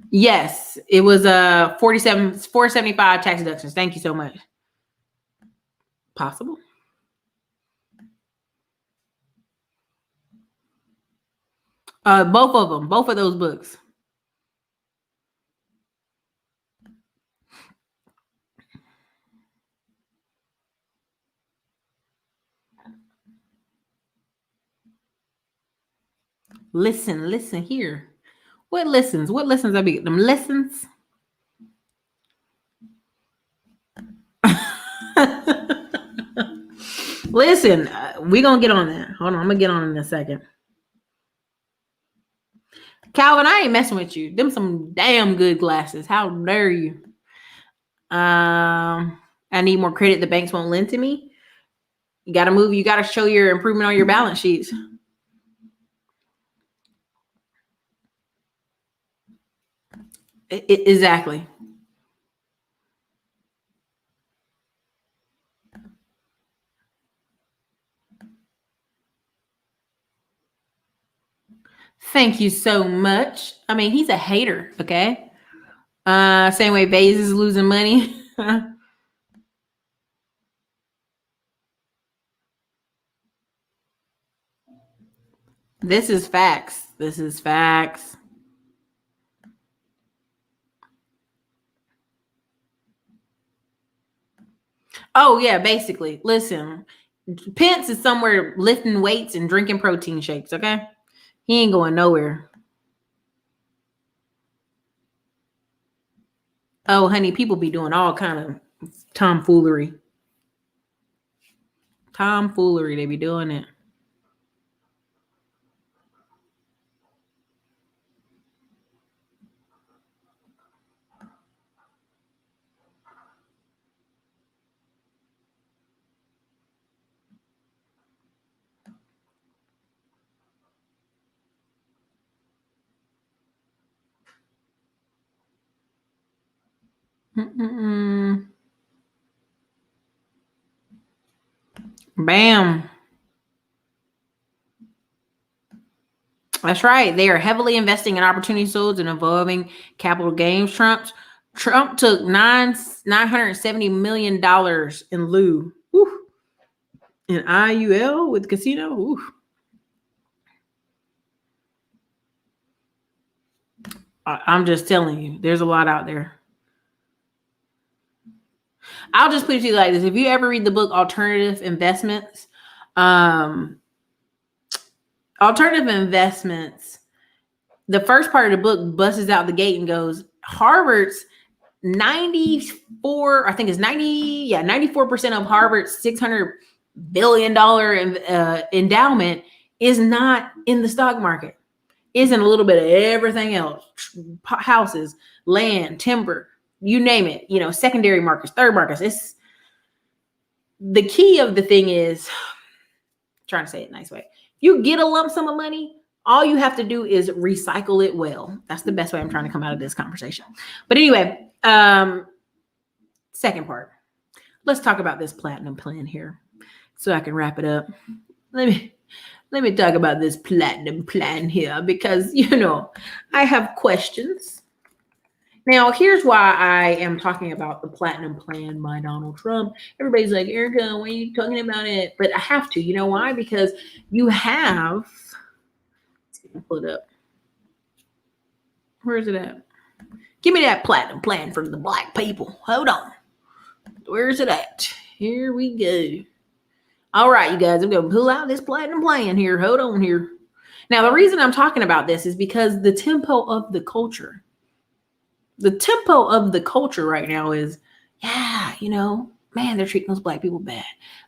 Yes, it was 475 tax deductions. Thank you so much. Possible. Both of them, both of those books. Listen here. What listens? I be them listens? Listen, we're going to get on that. Hold on. I'm going to get on in a second. Calvin, I ain't messing with you. Them some damn good glasses. How dare you? I need more credit the banks won't lend to me. You got to move. You got to show your improvement on your balance sheets. Exactly. Thank you so much. I mean, he's a hater, okay? Same way Baze is losing money. This is facts. This is facts. Oh, yeah, basically. Listen, Pence is somewhere lifting weights and drinking protein shakes, okay? He ain't going nowhere. Oh, honey, people be doing all kind of tomfoolery. Tomfoolery, they be doing it. Mm-mm-mm. Bam. That's right. They are heavily investing in opportunity zones and evolving capital gains. Trump took $970 million in lieu. Whew. In IUL with casino. Whew. I'm just telling you, there's a lot out there. I'll just put it to you like this. If you ever read the book Alternative Investments, Alternative Investments, the first part of the book busts out the gate and goes, Harvard's 94, I think it's 94% of Harvard's $600 billion endowment is not in the stock market. It's in a little bit of everything else. Houses, land, timber, you name it, secondary markets, third markets. It's the key of the thing is, trying to say it a nice way. You get a lump sum of money, all you have to do is recycle it well. That's the best way I'm trying to come out of this conversation. But anyway, second part. Let's talk about this platinum plan here so I can wrap it up. Let me talk about this platinum plan here because, I have questions. Now, here's why I am talking about the platinum plan by Donald Trump. Everybody's like, Erica, why are you talking about it? But I have to. You know why? Because you have, let's see, pull it up. Where is it at? Give me that platinum plan for the black people. Hold on. Where is it at? Here we go. All right, you guys, I'm going to pull out this platinum plan here. Hold on here. Now, the reason I'm talking about this is because the tempo of the culture right now is, man, they're treating those black people bad.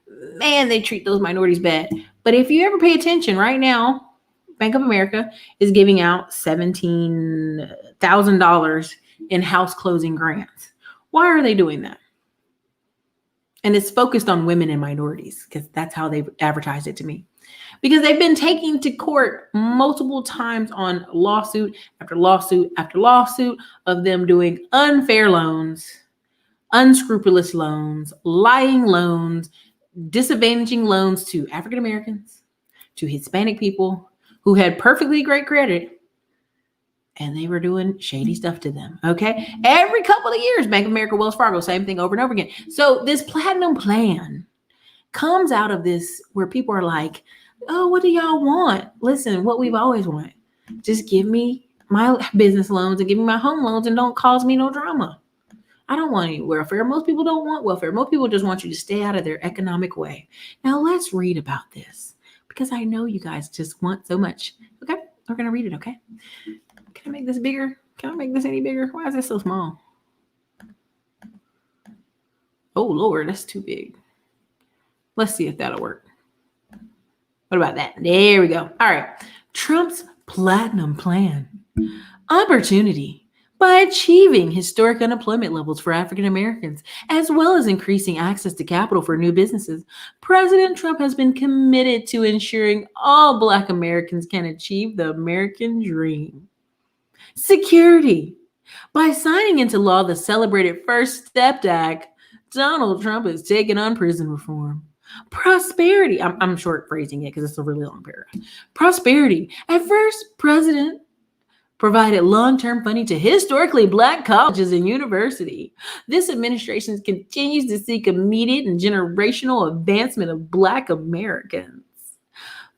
Man, they treat those minorities bad. But if you ever pay attention right now, Bank of America is giving out $17,000 in house closing grants. Why are they doing that? And it's focused on women and minorities because that's how they've advertised it to me. Because they've been taking to court multiple times on lawsuit after lawsuit after lawsuit of them doing unfair loans, unscrupulous loans, lying loans, disadvantaging loans to African Americans, to Hispanic people who had perfectly great credit, and they were doing shady stuff to them, okay? Every couple of years, Bank of America, Wells Fargo, same thing over and over again. So this platinum plan comes out of this where people are like, oh, what do y'all want? Listen, what we've always wanted. Just give me my business loans and give me my home loans and don't cause me no drama. I don't want any welfare. Most people don't want welfare. Most people just want you to stay out of their economic way. Now let's read about this because I know you guys just want so much. Okay, we're going to read it, okay? Can I make this bigger? Can I make this any bigger? Why is this so small? Oh, Lord, that's too big. Let's see if that'll work. What about that? There we go. All right. Trump's platinum plan. Opportunity. By achieving historic unemployment levels for African Americans, as well as increasing access to capital for new businesses, President Trump has been committed to ensuring all Black Americans can achieve the American dream. Security. By signing into law the celebrated First Step Act, Donald Trump is taking on prison reform. Prosperity. I'm short phrasing it because it's a really long paragraph. Prosperity. At first, President provided long-term funding to historically Black colleges and universities. This administration continues to seek immediate and generational advancement of Black Americans.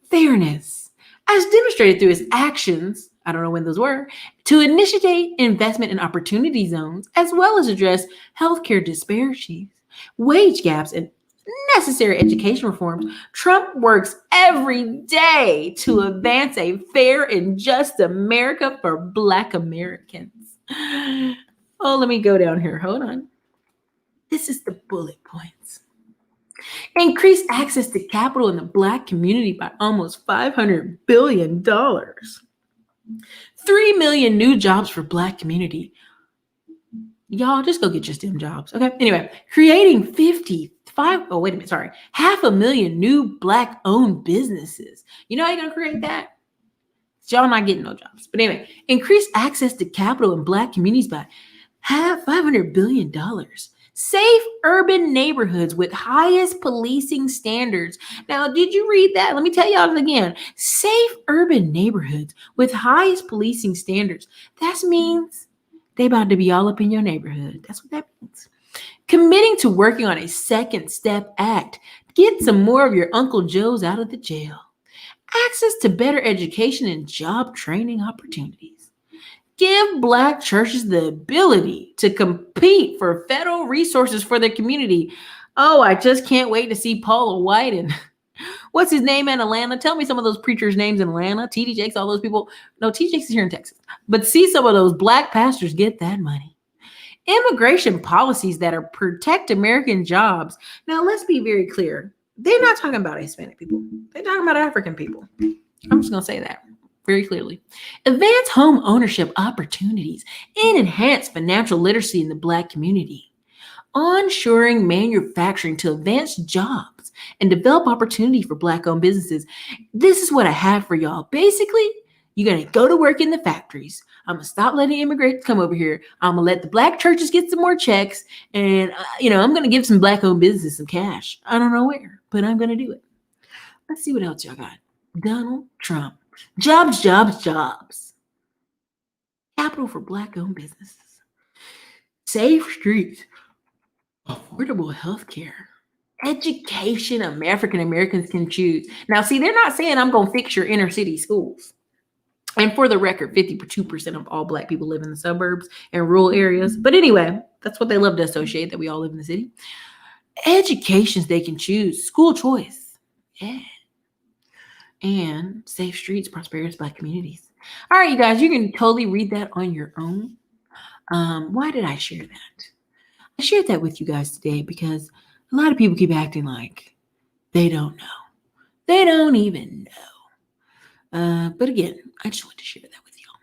Fairness. As demonstrated through his actions, I don't know when those were, to initiate investment in opportunity zones, as well as address healthcare disparities, wage gaps, and necessary education reforms, Trump works every day to advance a fair and just America for Black Americans. Oh, let me go down here. Hold on. This is the bullet points. Increase access to capital in the Black community by almost $500 billion. 3 million new jobs for Black community. Y'all just go get your STEM jobs. Okay. Anyway, creating 500,000 new Black owned businesses. You know how you're going to create that? Y'all not getting no jobs. But anyway, increase access to capital in Black communities by $500 billion. Safe urban neighborhoods with highest policing standards. Now, did you read that? Let me tell y'all again. Safe urban neighborhoods with highest policing standards. That means they about to be all up in your neighborhood. That's what that means. Committing to working on a Second Step Act. Get some more of your Uncle Joes out of the jail. Access to better education and job training opportunities. Give Black churches the ability to compete for federal resources for their community. Oh, I just can't wait to see Paula White and what's his name in Atlanta? Tell me some of those preachers' names in Atlanta. TD Jakes, all those people. No, TD Jakes is here in Texas. But see some of those Black pastors get that money. Immigration policies that are protect American jobs. Now, let's be very clear. They're not talking about Hispanic people. They're talking about African people. I'm just going to say that very clearly. Advance home ownership opportunities and enhance financial literacy in the Black community. Onshoring manufacturing to advance jobs and develop opportunity for Black-owned businesses. This is what I have for y'all. Basically, you're going to go to work in the factories. I'm going to stop letting immigrants come over here. I'm going to let the Black churches get some more checks. And, I'm going to give some Black-owned businesses some cash. I don't know where, but I'm going to do it. Let's see what else y'all got. Donald Trump. Jobs, jobs, jobs. Capital for Black-owned businesses. Safe streets. Affordable health care. Education African Americans can choose. Now, see, they're not saying I'm going to fix your inner city schools. And for the record, 52% of all Black people live in the suburbs and rural areas. But anyway, that's what they love to associate, that we all live in the city. Educations they can choose. School choice. Yeah. And safe streets, prosperous Black communities. All right, you guys, you can totally read that on your own. Why did I share that? I shared that with you guys today because a lot of people keep acting like they don't know. They don't even know. But again, I just want to share that with y'all.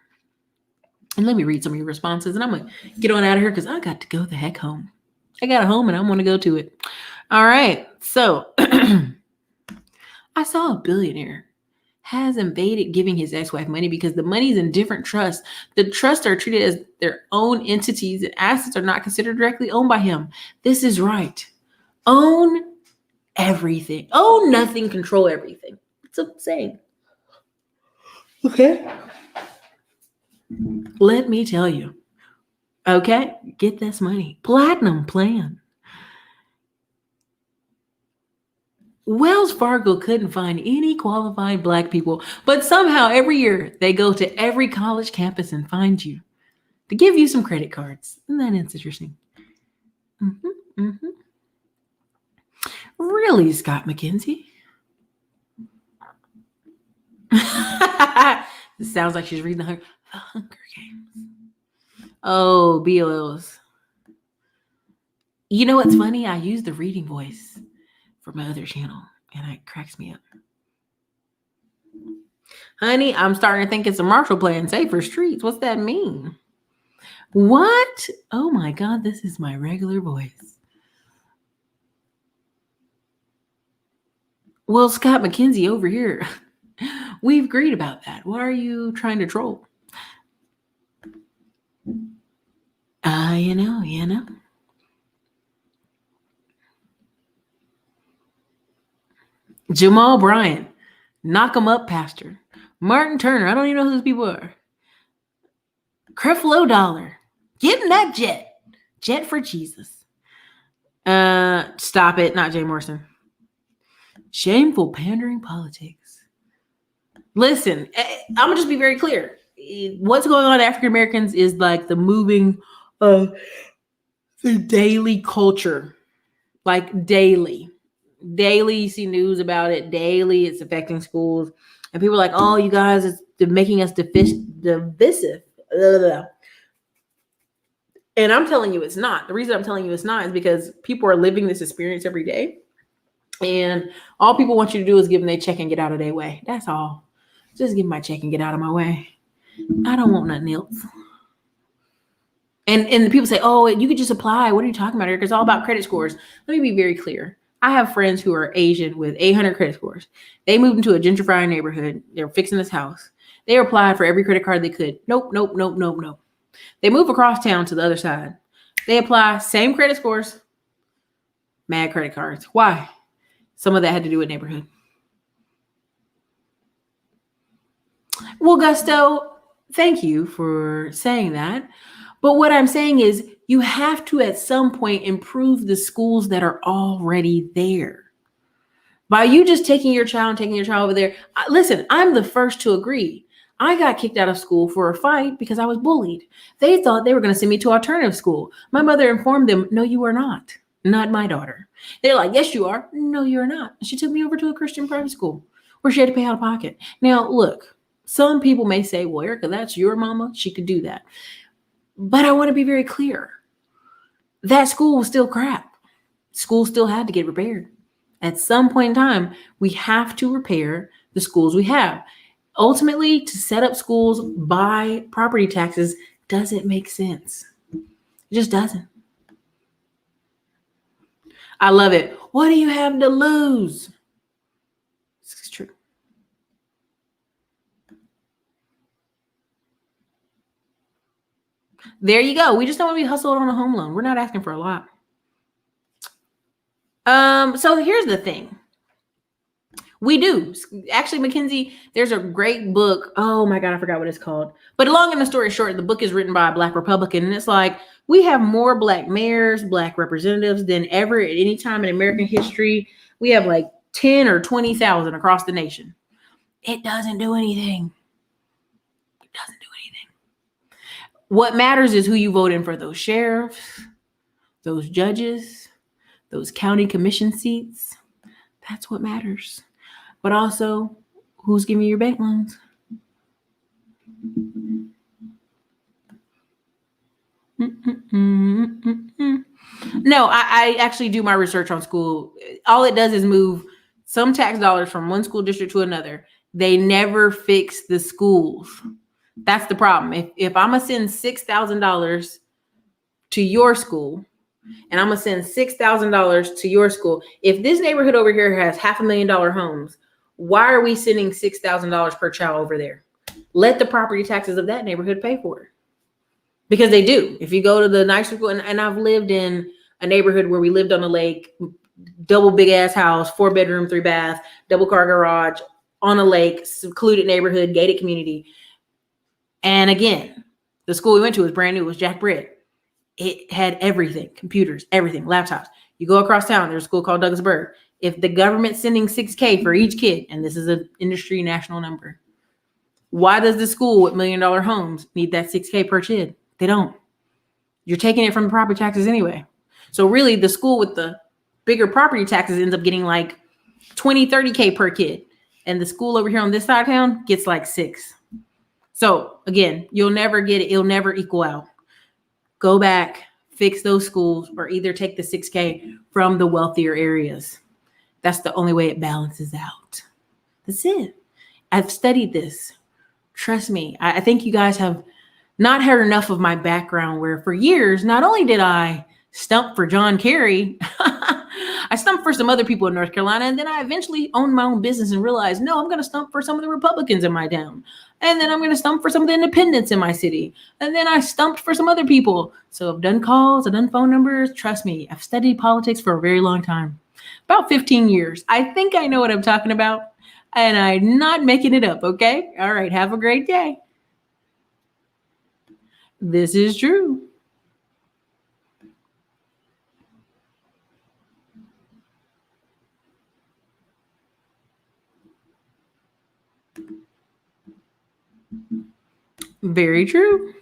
And let me read some of your responses, and I'm going to get on out of here because I got to go the heck home. I got a home, and I want to go to it. All right, so I saw a billionaire has invaded giving his ex-wife money because the money's in different trusts. The trusts are treated as their own entities and assets are not considered directly owned by him. This is right. Own everything. Own nothing, control everything. It's a saying. Okay. Let me tell you. Okay, get this money. Platinum plan. Wells Fargo couldn't find any qualified Black people, but somehow every year they go to every college campus and find you to give you some credit cards. Isn't that interesting? Really, Scott McKenzie? This sounds like she's reading the Hunger Games. Oh, BOLs. You know what's funny? I use the reading voice for my other channel, and it cracks me up. Honey, I'm starting to think it's a Marshall Plan, safer streets. What's that mean? What? Oh my God, this is my regular voice. Well, Scott McKenzie over here, we've agreed about that. What are you trying to troll? You know. Jamal Bryant, knock him up, Pastor. Martin Turner, I don't even know who those people are. Creflo Dollar, get in that jet. Jet for Jesus. Stop it, not Jay Morrison. Shameful pandering politics. Listen, I'm gonna just be very clear. What's going on with African Americans is like the moving of the daily culture. Like daily you see news about it. Daily it's affecting schools. And people are like, oh, you guys, it's making us divisive. And I'm telling you it's not. The reason I'm telling you it's not is because people are living this experience every day. And all people want you to do is give them their check and get out of their way. That's all. Just give them my check and get out of my way. I don't want nothing else. And the people say, oh, you could just apply. What are you talking about, Eric? It's all about credit scores. Let me be very clear. I have friends who are Asian with 800 credit scores. They moved into a gentrifying neighborhood. They're fixing this house. They applied for every credit card they could. Nope. They move across town to the other side. They apply, same credit scores, mad credit cards. Why? Some of that had to do with neighborhood. Well, Gusto, thank you for saying that. But what I'm saying is you have to, at some point, improve the schools that are already there. By you just taking your child over there. Listen, I'm the first to agree. I got kicked out of school for a fight because I was bullied. They thought they were going to send me to alternative school. My mother informed them, no, you are not. Not my daughter. They're like, yes, you are. No, you're not. She took me over to a Christian private school where she had to pay out of pocket. Now, look, some people may say, well, Erica, that's your mama. She could do that. But I want to be very clear. That school was still crap. School still had to get repaired. At some point in time, we have to repair the schools we have. Ultimately, to set up schools by property taxes doesn't make sense. It just doesn't. I love it. What do you have to lose? This is true. There you go. We just don't want to be hustled on a home loan. We're not asking for a lot. So here's the thing. We do. Actually, Mackenzie, there's a great book. Oh my God, I forgot what it's called. But long and the story short, the book is written by a Black Republican. And it's like, we have more Black mayors, Black representatives than ever at any time in American history. We have like 10 or 20,000 across the nation. It doesn't do anything. It doesn't do anything. What matters is who you vote in for those sheriffs, those judges, those county commission seats. That's what matters. But also, who's giving you your bank loans? No, I actually do my research on school. All it does is move some tax dollars from one school district to another. They never fix the schools. That's the problem. If I'm going to send $6,000 to your school, and I'm going to send $6,000 to your school, if this neighborhood over here has $500,000 homes, why are we sending $6,000 per child over there? Let the property taxes of that neighborhood pay for it. Because they do. If you go to the nicer school, and I've lived in a neighborhood where we lived on a lake, double big ass house, 4-bedroom, 3-bath, double car garage, on a lake, secluded neighborhood, gated community. And again, the school we went to was brand new. It was Jack Bread. It had everything, computers, everything, laptops. You go across town, there's a school called Douglasburg. If the government's sending $6,000 for each kid, and this is an industry national number, why does the school with $1 million homes need that $6,000 per kid? They don't. You're taking it from the property taxes anyway. So really, the school with the bigger property taxes ends up getting like $20,000, $30,000 per kid. And the school over here on this side of town gets like $6,000. So again, you'll never get it. It'll never equal out. Go back, fix those schools, or either take the $6,000 from the wealthier areas. That's the only way it balances out. That's it. I've studied this. Trust me. I think you guys have not heard enough of my background where for years, not only did I stump for John Kerry, I stumped for some other people in North Carolina, and then I eventually owned my own business and realized, no, I'm going to stump for some of the Republicans in my town. And then I'm going to stump for some of the independents in my city. And then I stumped for some other people. So I've done calls, I've done phone numbers. Trust me, I've studied politics for a very long time. About 15 years. I think I know what I'm talking about. And I'm not making it up, okay? All right, have a great day. This is true. Very true.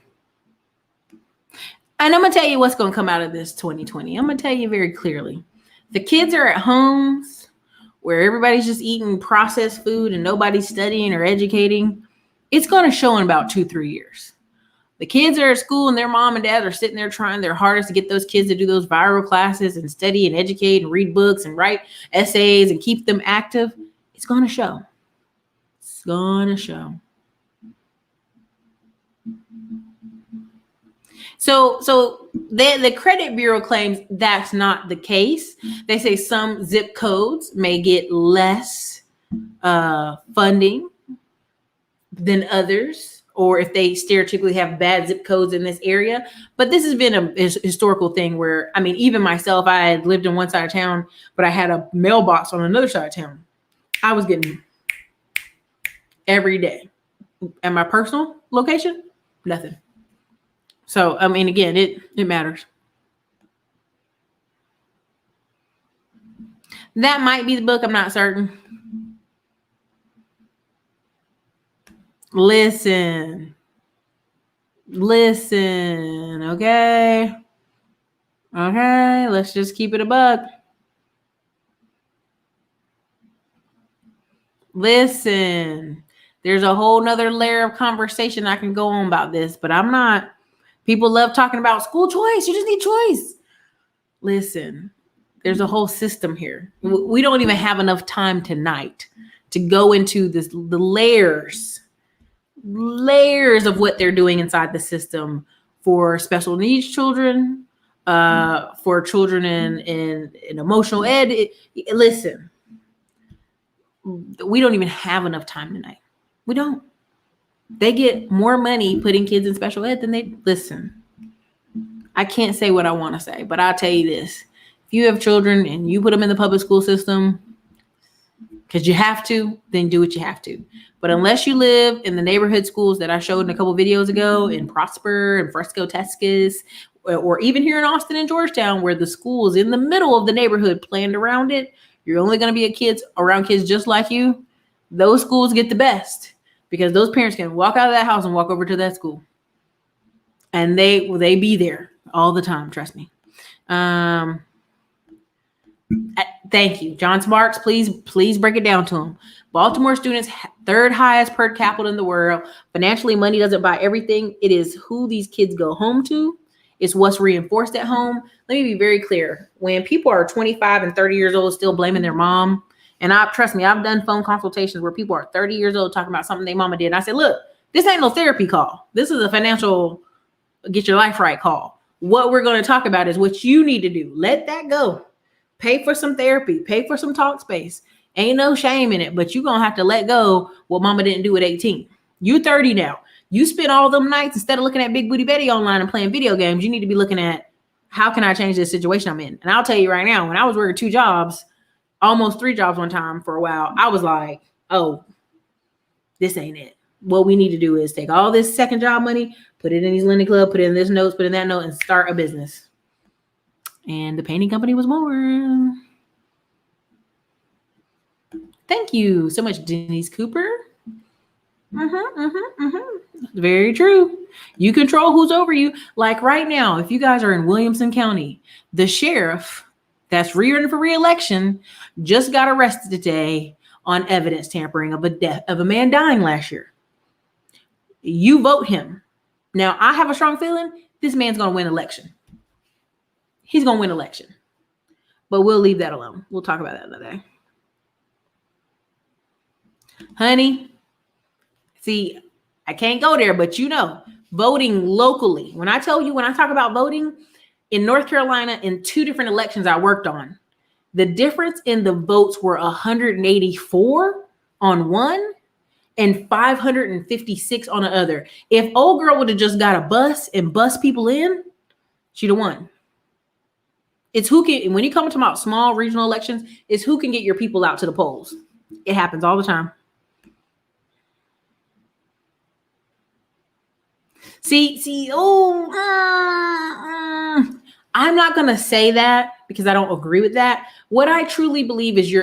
And I'm going to tell you what's going to come out of this 2020. I'm going to tell you very clearly. The kids are at homes where everybody's just eating processed food and nobody's studying or educating. It's going to show in about 2-3 years. The kids are at school and their mom and dad are sitting there trying their hardest to get those kids to do those viral classes and study and educate and read books and write essays and keep them active. It's going to show. It's going to show. So the credit bureau claims that's not the case. They say some zip codes may get less funding than others, or if they stereotypically have bad zip codes in this area. But this has been a historical thing where, I mean, even myself, I had lived in one side of town, but I had a mailbox on another side of town. I was getting every day. At my personal location, nothing. So, I mean, again, it matters. That might be the book. I'm not certain. Listen, okay? Okay, let's just keep it a buck. Listen, there's a whole nother layer of conversation I can go on about this, but I'm not. People love talking about school choice. You just need choice. Listen, there's a whole system here. We don't even have enough time tonight to go into the layers of what they're doing inside the system for special needs children, for children in emotional ed. Listen, we don't even have enough time tonight. We don't. They get more money putting kids in special ed than they listen. I can't say what I want to say, but I'll tell you this. If you have children and you put them in the public school system because you have to, then do what you have to. But unless you live in the neighborhood schools that I showed in a couple videos ago in Prosper and Fresco, Texas, or even here in Austin and Georgetown, where the school is in the middle of the neighborhood planned around it, you're only going to be around kids just like you. Those schools get the best. Because those parents can walk out of that house and walk over to that school. And they be there all the time, trust me. Thank you. John Smarks, please break it down to them. Baltimore students, third highest per capita in the world. Financially, money doesn't buy everything. It is who these kids go home to. It's what's reinforced at home. Let me be very clear. When people are 25 and 30 years old still blaming their mom, and trust me, I've done phone consultations where people are 30 years old talking about something their mama did. And I said, look, this ain't no therapy call. This is a financial get your life right call. What we're going to talk about is what you need to do. Let that go. Pay for some therapy. Pay for some talk space. Ain't no shame in it, but you're going to have to let go what mama didn't do at 18. You 30 now. You spend all them nights instead of looking at Big Booty Betty online and playing video games. You need to be looking at how can I change this situation I'm in? And I'll tell you right now, when I was working 2 jobs, almost 3 jobs one time for a while, I was like, oh, this ain't it. What we need to do is take all this second job money, put it in these lending club, put it in this notes, put in that note, and start a business. And the painting company was born. Thank you so much, Denise Cooper. Very true. You control who's over you. Like right now, if you guys are in Williamson County, the sheriff that's running for re-election just got arrested today on evidence tampering of a man dying last year. You vote him. Now, I have a strong feeling this man's going to win election. He's going to win election. But we'll leave that alone. We'll talk about that another day. Honey, see, I can't go there, but voting locally. When I talk about voting in North Carolina in 2 different elections I worked on, the difference in the votes were 184 on one and 556 on the other. If old girl would have just got a bus and bus people in, she'd have won. It's who can, when you come to about small regional elections, it's who can get your people out to the polls. It happens all the time. I'm not going to say that because I don't agree with that. What I truly believe is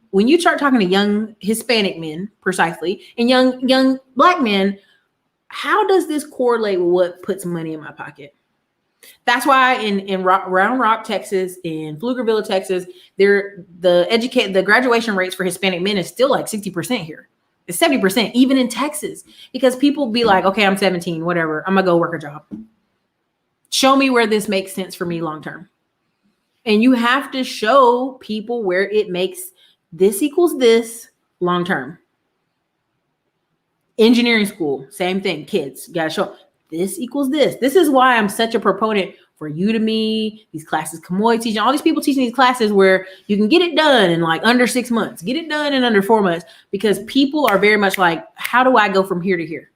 when you start talking to young Hispanic men, precisely, and young Black men, how does this correlate with what puts money in my pocket? That's why in Round Rock, Texas, in Pflugerville, Texas, the graduation rates for Hispanic men is still like 60% here. It's 70%, even in Texas, because people be like, okay, I'm 17, whatever. I'm gonna go work a job. Show me where this makes sense for me long term. And you have to show people where it makes this equals this long term. Engineering school, same thing. Kids, you gotta show this equals this. This is why I'm such a proponent for Udemy, these classes Kamoy teaching, all these people teaching these classes where you can get it done in like under 6 months, get it done in under 4 months, because people are very much like, how do I go from here to here?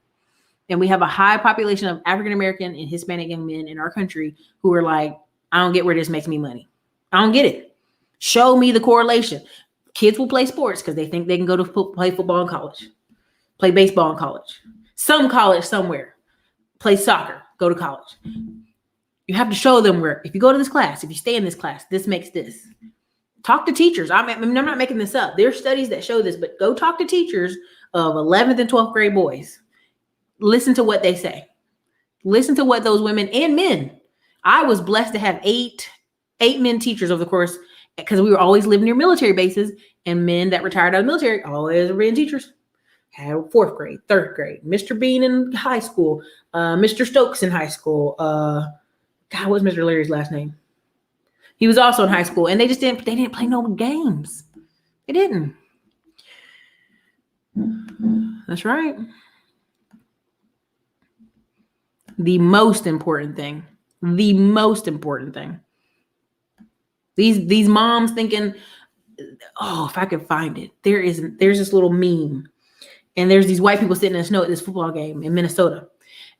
And we have a high population of African-American and Hispanic young men in our country who are like, I don't get where this makes me money. I don't get it. Show me the correlation. Kids will play sports because they think they can go to play football in college, play baseball in college, some college somewhere, play soccer, go to college. You have to show them where, if you go to this class, if you stay in this class, this makes this. Talk to teachers. I'm not making this up. There's studies that show this, but go talk to teachers of 11th and 12th grade boys. Listen to what they say. Listen to what those women and men. I was blessed to have eight men teachers over the course, because we were always living near military bases, and men that retired out of the military always were teachers. Had 4th grade, 3rd grade, Mr. Bean in high school, Mr. Stokes in high school. What's Mr. Larry's last name? He was also in high school, and they didn't play no games. They didn't. That's right. The most important thing. These moms thinking, oh, if I could find it. There's this little meme, and there's these white people sitting in the snow at this football game in Minnesota.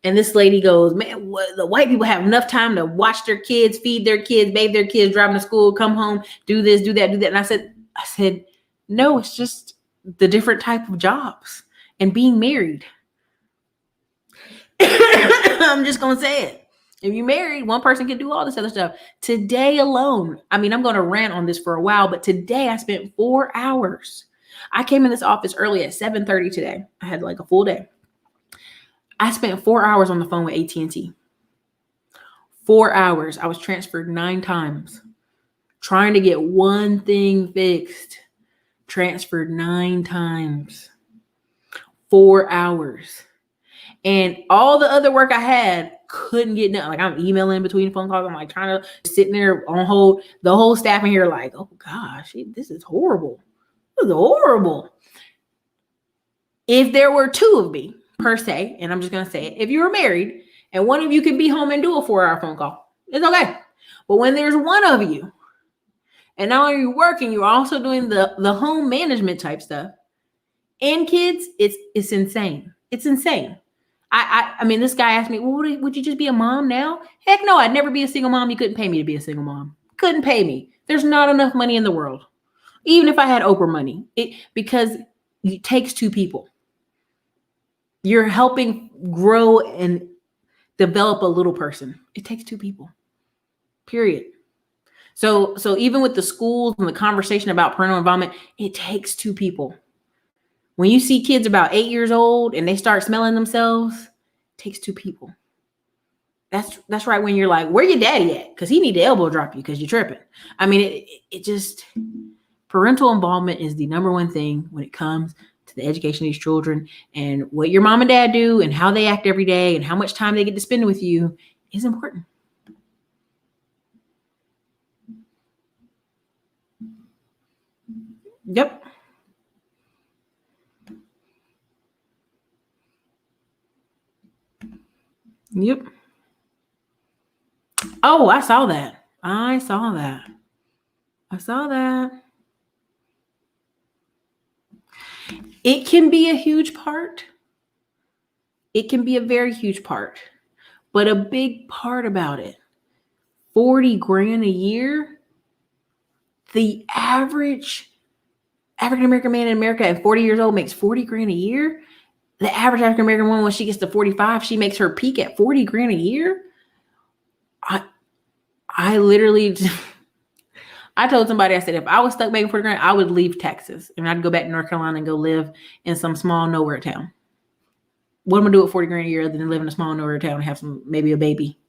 And this lady goes, man, the white people have enough time to watch their kids, feed their kids, bathe their kids, drive them to school, come home, do this, do that, do that. And I said, no, it's just the different type of jobs and being married. I'm just going to say it. If you're married, one person can do all this other stuff. Today alone, I'm going to rant on this for a while, but today I spent 4 hours. I came in this office early at 7:30 today. I had like a full day. I spent 4 hours on the phone with AT&T. 4 hours. I was transferred 9 times. Trying to get one thing fixed. Transferred 9 times. 4 hours. And all the other work I had couldn't get done. Like, I'm emailing between phone calls. I'm like trying to sitting there on hold. The whole staff in here like, oh gosh, this is horrible. This is horrible. If there were 2 of me, per se, and I'm just going to say it, if you were married and one of you could be home and do a 4-hour phone call, it's okay. But when there's one of you, and not only are you working, you're also doing the home management type stuff, and kids, it's insane. It's insane. I mean, this guy asked me, well, would you just be a mom now? Heck no, I'd never be a single mom. You couldn't pay me to be a single mom. Couldn't pay me. There's not enough money in the world. Even if I had Oprah money, because it takes 2 people. You're helping grow and develop a little person. It takes 2 people, period. So even with the schools and the conversation about parental involvement, it takes 2 people. When you see kids about 8 years old and they start smelling themselves, it takes 2 people. That's right. When you're like, where your daddy at? Because he need to elbow drop you because you're tripping. I mean, it just, parental involvement is the number one thing when it comes to the education of these children, and what your mom and dad do and how they act every day and how much time they get to spend with you is important. Yep. Yep. Oh, I saw that. I saw that. I saw that. It can be a huge part. It can be a very huge part. But a big part about it, 40 grand a year, the average African American man in America at 40 years old makes 40 grand a year. The average African American woman, when she gets to 45, she makes her peak at 40 grand a year. I literally, I told somebody, I said, if I was stuck making 40 grand, I would leave Texas and I'd go back to North Carolina and go live in some small nowhere town. What am I gonna do with 40 grand a year other than live in a small nowhere town and have maybe a baby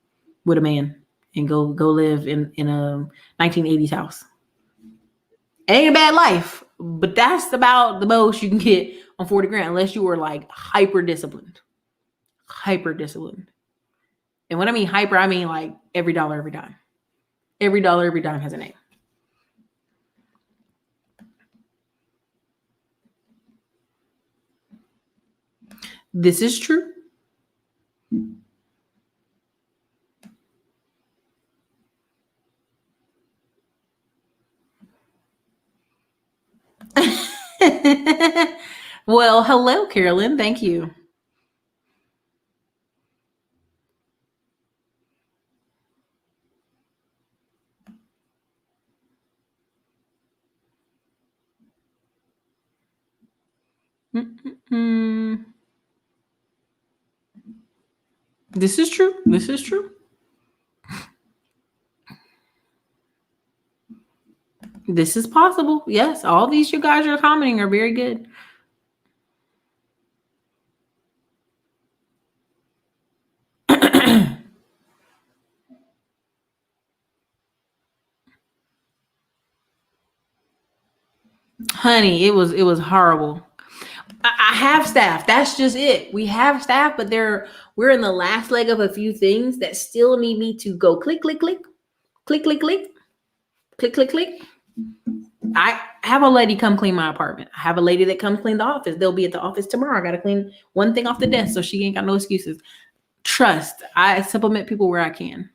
with a man and go live in a 1980s house? It ain't a bad life, but that's about the most you can get on 40 grand unless you were like hyper disciplined. Hyper disciplined. And when I mean hyper, I mean like every dollar, every dime. Every dollar, every dime has a name. This is true. Well, hello, Carolyn. Thank you. Mm-mm-mm. This is true. This is true. This is possible. Yes, all these you guys are commenting are very good. Honey, it was horrible. I have staff. That's just it. We have staff, but we're in the last leg of a few things that still need me to go click, click, click, click, click, click, click, click, click. I have a lady come clean my apartment. I have a lady that comes clean the office. They'll be at the office tomorrow. I got to clean one thing off the desk so she ain't got no excuses. Trust. I supplement people where I can.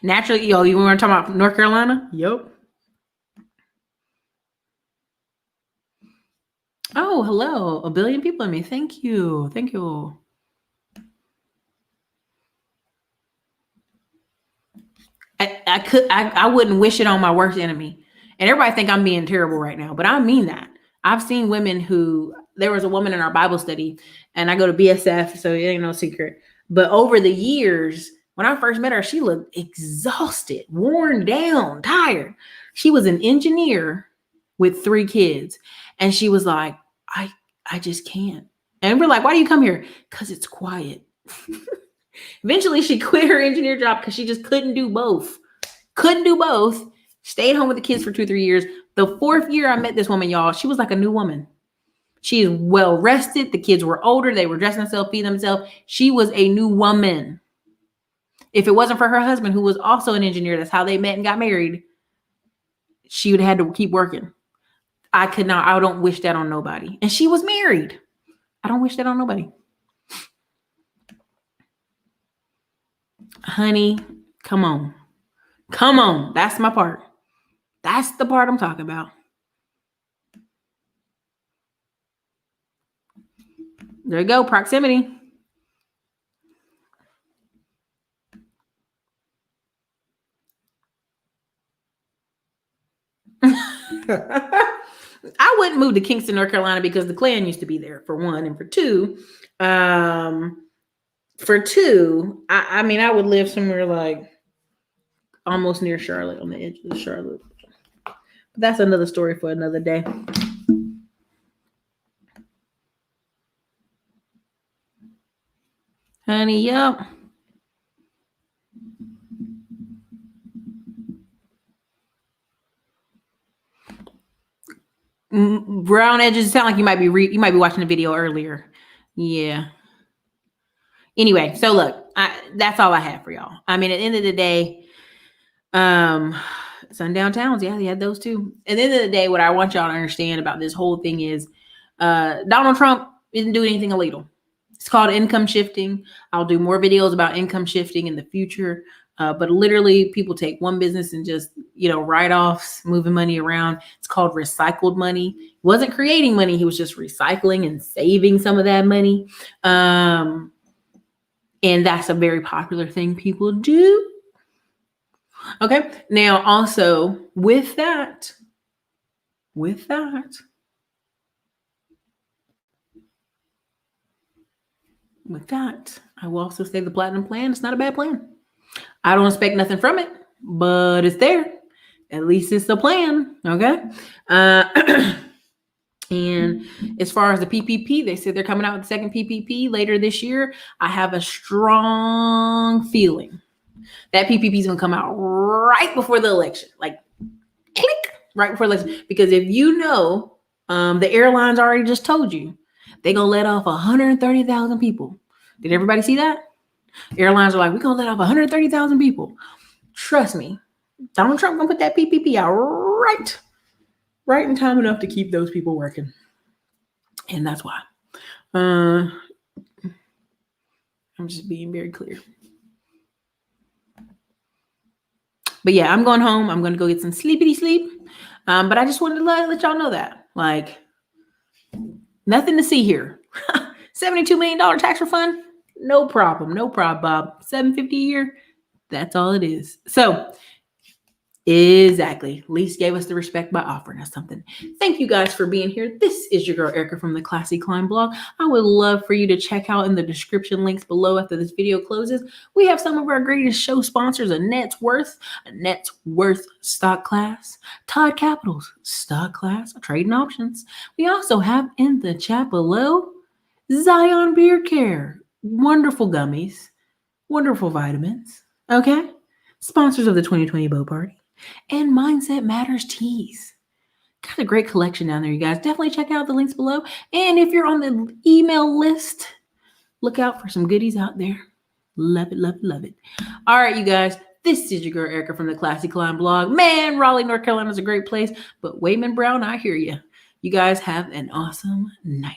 Naturally, you want to talk about North Carolina? Yep. Oh, hello. A billion people in me. Thank you. Thank you. I wouldn't wish it on my worst enemy. And everybody think I'm being terrible right now, but I mean that. I've seen women there was a woman in our Bible study, and I go to BSF, so it ain't no secret. But over the years, when I first met her, she looked exhausted, worn down, tired. She was an engineer with 3 kids. And she was like, I just can't. And we're like, why do you come here? Because it's quiet. Eventually, she quit her engineer job because she just couldn't do both. Couldn't do both. Stayed home with the kids for 2-3 years. The 4th year I met this woman, y'all, she was like a new woman. She is well rested. The kids were older. They were dressing themselves, feeding themselves. She was a new woman. If it wasn't for her husband, who was also an engineer, that's how they met and got married, she would have had to keep working. I don't wish that on nobody. And she was married. I don't wish that on nobody. Honey, come on. Come on. That's my part. That's the part I'm talking about. There you go. Proximity. I wouldn't move to Kingston, North Carolina because the Klan used to be there, for one. And for two, I mean, I would live somewhere like almost near Charlotte, on the edge of Charlotte. But that's another story for another day. Honey, yep. Brown edges sound like you might be watching the video earlier. Yeah. Anyway, so look, that's all I have for y'all. I mean, at the end of the day, Sundown towns, yeah, they had those too. At the end of the day, what I want y'all to understand about this whole thing is Donald Trump didn't do anything illegal. It's called income shifting. I'll do more videos about income shifting in the future. But literally, people take one business and just, write-offs, moving money around. It's called recycled money. He wasn't creating money. He was just recycling and saving some of that money. And that's a very popular thing people do. Okay. Now, also with that, I will also say the platinum plan is not a bad plan. I don't expect nothing from it, but it's there. At least it's a plan. Okay. And as far as the PPP, they said they're coming out with the second PPP later this year. I have a strong feeling that PPP is going to come out right before the election, like click, right before the election. Because if you know, the airlines already just told you they're going to let off 130,000 people. Did everybody see that? Airlines are like, we're going to let off 130,000 people. Trust me, Donald Trump going to put that PPP out right in time enough to keep those people working. And that's why. I'm just being very clear. But yeah, I'm going home. I'm going to go get some sleepity sleep. But I just wanted to let y'all know that. Like, nothing to see here. $72 million tax refund? No problem, Bob. $750 a year? That's all it is. So, exactly. Least gave us the respect by offering us something. Thank you guys for being here. This is your girl Erica from the Classy Climb blog. I would love for you to check out in the description links below after this video closes. We have some of our greatest show sponsors: a Net Worth stock class, Todd Capital's stock class, trading options. We also have in the chat below Zion Beard Care, wonderful gummies, wonderful vitamins. Okay, sponsors of the 2020 Boat Party. And Mindset Matters teas. Got a great collection down there, you guys. Definitely check out the links below. And if you're on the email list, look out for some goodies out there. Love it, love it, love it. All right, you guys. This is your girl Erica from the Classy Climb blog. Man, Raleigh, North Carolina is a great place. But Wayman Brown, I hear you. You guys have an awesome night.